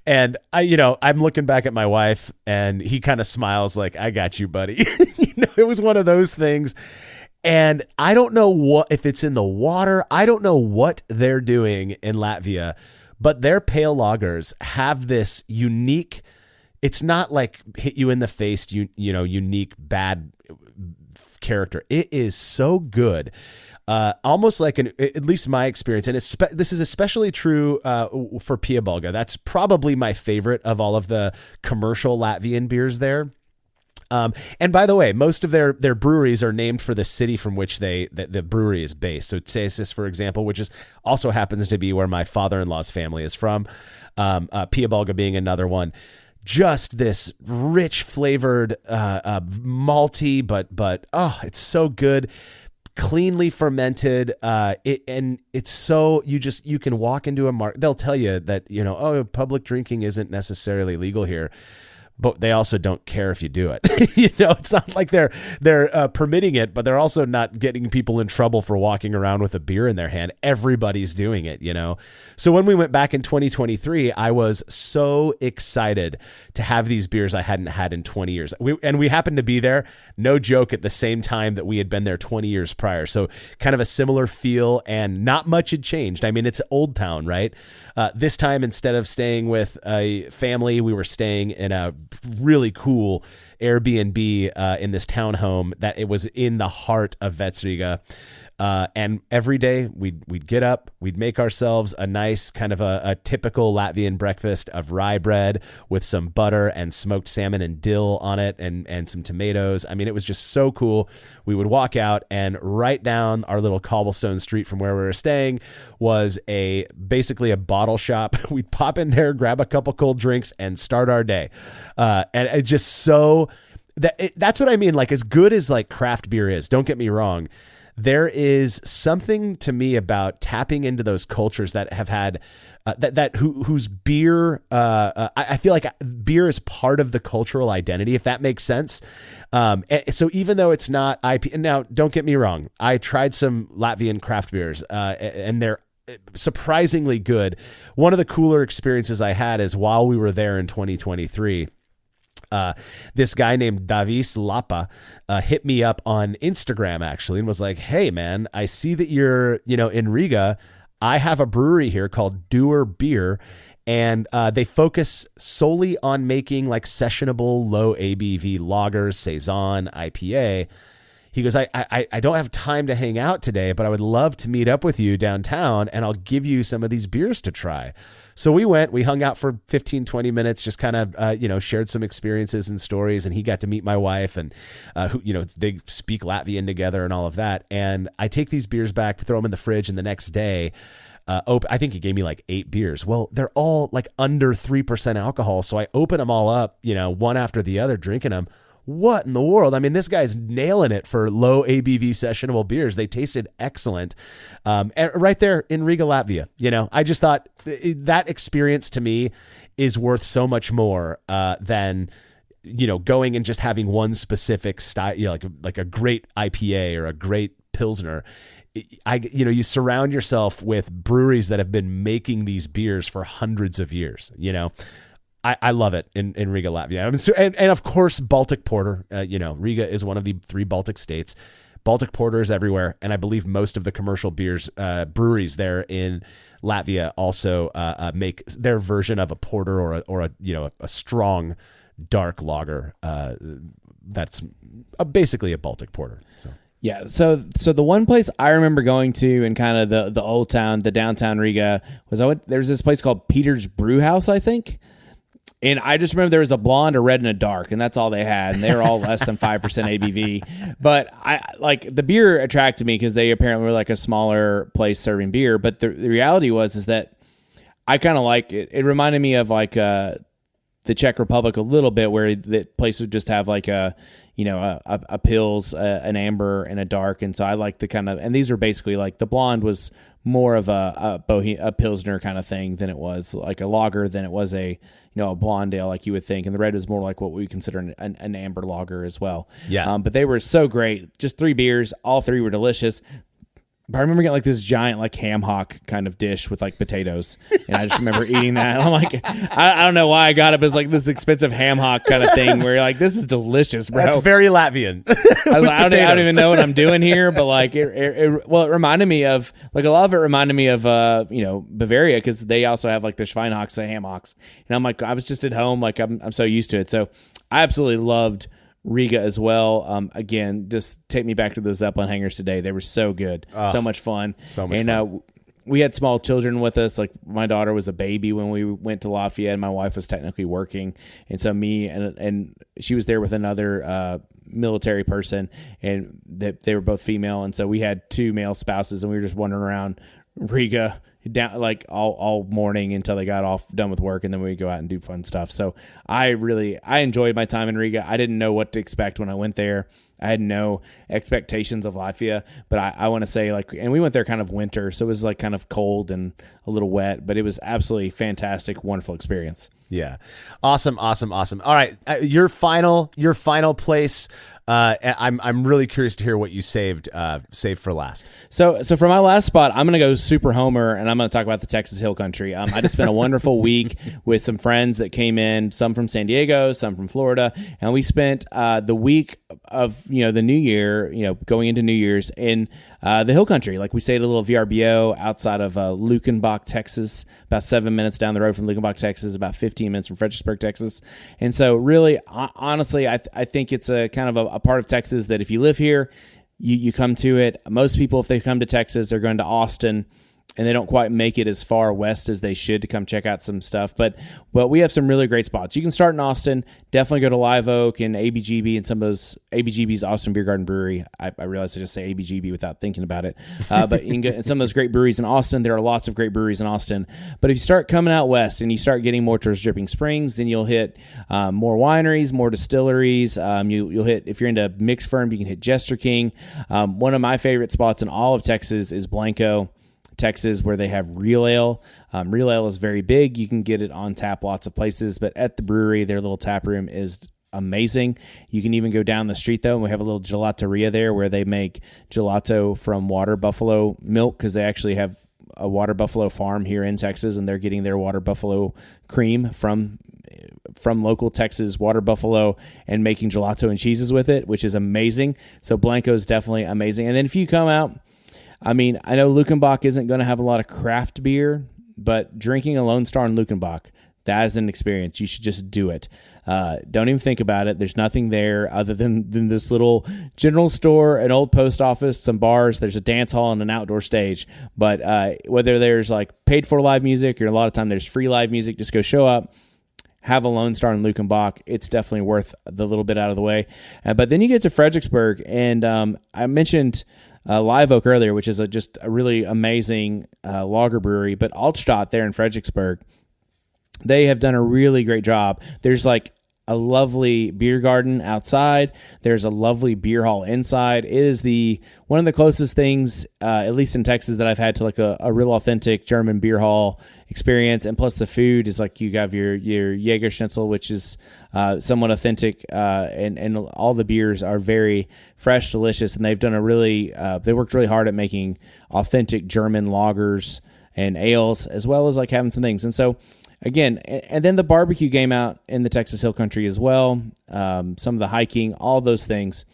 And I'm looking back at my wife, and he kind of smiles like, "I got you, buddy." It was one of those things. And I don't know if it's in the water. I don't know what they're doing in Latvia, but their pale lagers have this unique. It's not like hit you in the face, unique bad character. It is so good, almost like at least my experience, and this is especially true for Piebalga. That's probably my favorite of all of the commercial Latvian beers there. And by the way, most of their breweries are named for the city from which the brewery is based. So Tsesis, for example, which also happens to be where my father-in-law's family is from. Piebalga being another one. Just this rich flavored, malty, but it's so good, cleanly fermented. It's so you can walk into a market. They'll tell you that public drinking isn't necessarily legal here, but they also don't care if you do it. It's not like they're permitting it, but they're also not getting people in trouble for walking around with a beer in their hand. Everybody's doing it, So when we went back in 2023, I was so excited to have these beers I hadn't had in 20 years. We happened to be there, no joke, at the same time that we had been there 20 years prior. So kind of a similar feel, and not much had changed. I mean, it's Old Town, right? This time, instead of staying with a family, we were staying in a really cool Airbnb in this townhome that it was in the heart of Vetsriga. And every day we'd get up, we'd make ourselves a nice kind of a typical Latvian breakfast of rye bread with some butter and smoked salmon and dill on it and some tomatoes. I mean, it was just so cool. We would walk out, and right down our little cobblestone street from where we were staying was basically a bottle shop. We'd pop in there, grab a couple cold drinks, and start our day. And it just so that's what I mean. Like, as good as like craft beer is, don't get me wrong, there is something to me about tapping into those cultures that have had whose beer. I feel like beer is part of the cultural identity, if that makes sense. So even though it's not IP, now don't get me wrong, I tried some Latvian craft beers, and they're surprisingly good. One of the cooler experiences I had is while we were there in 2023. This guy named Davis Lapa hit me up on Instagram actually and was like, "Hey man, I see that you're in Riga. I have a brewery here called Doer Beer, and they focus solely on making like sessionable low ABV lagers, saison, IPA." He goes, I don't have time to hang out today, but I would love to meet up with you downtown, and I'll give you some of these beers to try. So we hung out for 15, 20 minutes, just kind of, shared some experiences and stories. And he got to meet my wife, and, they speak Latvian together and all of that. And I take these beers back, throw them in the fridge. And the next day, I think he gave me like 8 beers. Well, they're all like under 3% alcohol. So I open them all up, one after the other, drinking them. What in the world? I mean, this guy's nailing it for low ABV sessionable beers. They tasted excellent. Right there in Riga, Latvia. I just thought that experience to me is worth so much more than, going and just having one specific style, like a great IPA or a great Pilsner. You surround yourself with breweries that have been making these beers for hundreds of years, I love it in Riga, Latvia. And of course, Baltic Porter. Riga is one of the 3 Baltic states. Baltic porters everywhere, and I believe most of the commercial breweries there in Latvia also make their version of a porter or a strong dark lager that's basically a Baltic porter. So. Yeah, so the one place I remember going to in kind of the old town, the downtown Riga, there's this place called Peter's Brew House, I think. And I just remember there was a blonde, a red, and a dark, and that's all they had. And they were all less than 5% ABV. But the beer attracted me because they apparently were like a smaller place serving beer. But the reality is that I kind of like it. It reminded me of like the Czech Republic a little bit, where the place would just have like a pils, an amber, and a dark. And so I like the kind of, and these are basically like the blonde was more of a pilsner kind of thing than it was like a lager, than it was a blonde ale like you would think. And the red was more like what we consider an amber lager as well. Yeah. But they were so great. Just 3 beers. All 3 were delicious. But I remember getting like this giant like ham hock kind of dish with like potatoes, and I just remember eating that. And I'm like, I don't know why I got it, but it's like this expensive ham hock kind of thing where you're like, this is delicious, bro. That's very Latvian. I was like, I don't even know what I'm doing here, but like it reminded me of like a lot of it reminded me of Bavaria, because they also have like the Schweinhocks, the ham hocks, and I'm like, I was just at home, like I'm so used to it. So I absolutely loved Riga as well. Again, just take me back to the Zeppelin hangers today. They were so good. So much fun. Fun. We had small children with us. Like my daughter was a baby when we went to Lafayette, and my wife was technically working. And so me and she was there with another military person, and they were both female. And so we had 2 male spouses, and we were just wandering around Riga down like all morning until they got done with work, and then we would go out and do fun stuff. So I enjoyed my time in Riga. I didn't know what to expect when I went there. I had no expectations of Latvia, but I want to say and we went there kind of winter, so it was like kind of cold and a little wet, but it was absolutely fantastic, wonderful experience. Yeah. Awesome. All right. Your final place. I'm really curious to hear what you saved for last. So for my last spot, I'm going to go super homer, and I'm going to talk about the Texas Hill Country. I just spent a wonderful week with some friends that came in, some from San Diego, some from Florida, and we spent the week of the new year, going into New Year's in the Hill Country. Like we stayed at a little VRBO outside of Luckenbach, Texas, about 7 minutes down the road from Luckenbach, Texas, about 15 minutes from Fredericksburg, Texas. And so really, honestly, I think it's a kind of a part of Texas that if you live here, you come to it. Most people, if they come to Texas, they're going to Austin, and they don't quite make it as far west as they should to come check out some stuff. But we have some really great spots. You can start in Austin. Definitely go to Live Oak and ABGB and some of those. ABGB's Austin Beer Garden Brewery. I realized I just say ABGB without thinking about it. But you can go in some of those great breweries in Austin. There are lots of great breweries in Austin. But if you start coming out west and you start getting more towards Dripping Springs, then you'll hit more wineries, more distilleries. You'll hit, if you're into mixed ferm, you can hit Jester King. One of my favorite spots in all of Texas is Blanco, Texas, where they have real ale. Real ale is very big. You can get it on tap lots of places, but at the brewery, their little tap room is amazing. You can even go down the street, though, and we have a little gelateria there where they make gelato from water buffalo milk, because they actually have a water buffalo farm here in Texas, and they're getting their water buffalo cream from local Texas water buffalo and making gelato and cheeses with it, which is amazing. So Blanco is definitely amazing. And then if you come out, I mean, I know Luckenbach isn't going to have a lot of craft beer, but drinking a Lone Star in Luckenbach, that is an experience. You should just do it. Don't even think about it. There's nothing there other than this little general store, an old post office, some bars. There's a dance hall and an outdoor stage. But whether there's like paid for live music or a lot of time there's free live music, just go show up, have a Lone Star in Luckenbach. It's definitely worth the little bit out of the way. But then you get to Fredericksburg, and I mentioned Live Oak earlier, which is just a really amazing lager brewery. But Altstadt there in Fredericksburg, they have done a really great job. There's like a lovely beer garden outside. There's a lovely beer hall inside. It is one of the closest things, at least in Texas, that I've had to like a real authentic German beer hall experience. And plus the food is like, you have your Jaeger Schnitzel, which is somewhat authentic, and all the beers are very fresh, delicious, and they've done they worked really hard at making authentic German lagers and ales, as well as like having some things. And so again, and then the barbecue game out in the Texas Hill Country as well, some of the hiking, all those things.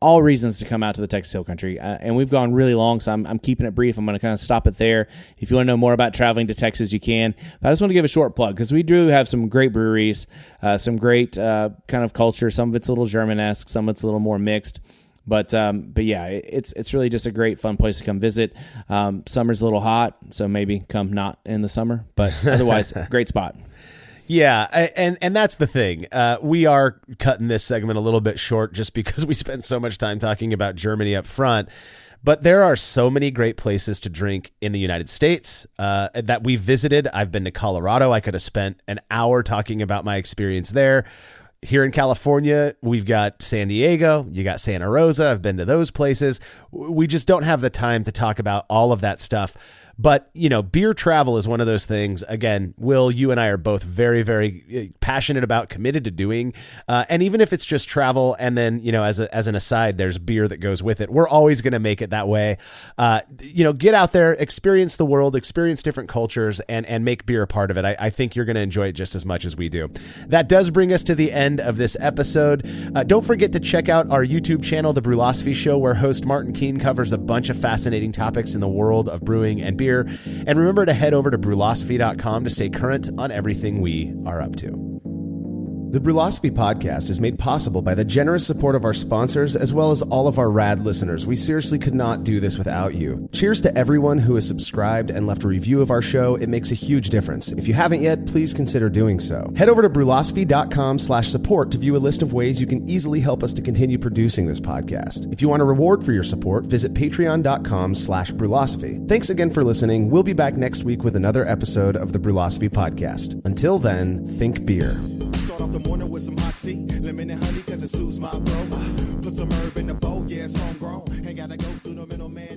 all reasons to come out to the Texas Hill Country. And we've gone really long, so I'm keeping it brief. I'm going to kind of stop it there. If you want to know more about traveling to Texas, you can. But I just want to give a short plug because we do have some great breweries, some great kind of culture. Some of it's a little German-esque, some of it's a little more mixed. But yeah, it's really just a great fun place to come visit. Summer's a little hot, so maybe come not in the summer, but otherwise, great spot. Yeah, and that's the thing. We are cutting this segment a little bit short just because we spent so much time talking about Germany up front. But there are so many great places to drink in the United States that we've visited. I've been to Colorado. I could have spent an hour talking about my experience there. Here in California, we've got San Diego, you got Santa Rosa. I've been to those places. We just don't have the time to talk about all of that stuff. But, you know, beer travel is one of those things. Again, Will, you and I are both very, very passionate about, committed to doing. And even if it's just travel and then, you know, as an aside, there's beer that goes with it. We're always going to make it that way. You know, get out there, experience the world, experience different cultures, and make beer a part of it. I think you're going to enjoy it just as much as we do. That does bring us to the end of this episode. Don't forget to check out our YouTube channel, The Brülosophy Show, where host Martin Keene covers a bunch of fascinating topics in the world of brewing and beer. And remember to head over to Brülosophy.com to stay current on everything we are up to. The Brülosophy podcast is made possible by the generous support of our sponsors as well as all of our rad listeners. We seriously could not do this without you. Cheers to everyone who has subscribed and left a review of our show. It makes a huge difference. If you haven't yet, please consider doing so. Head over to Brülosophy.com/support to view a list of ways you can easily help us to continue producing this podcast. If you want a reward for your support, visit Patreon.com/Brülosophy. Thanks again for listening. We'll be back next week with another episode of the Brülosophy podcast. Until then, think beer. Start off the morning with some hot tea, lemon and honey cause it soothes my throat. Put some herb in the bowl, yeah, it's homegrown. Ain't gotta go through the middleman.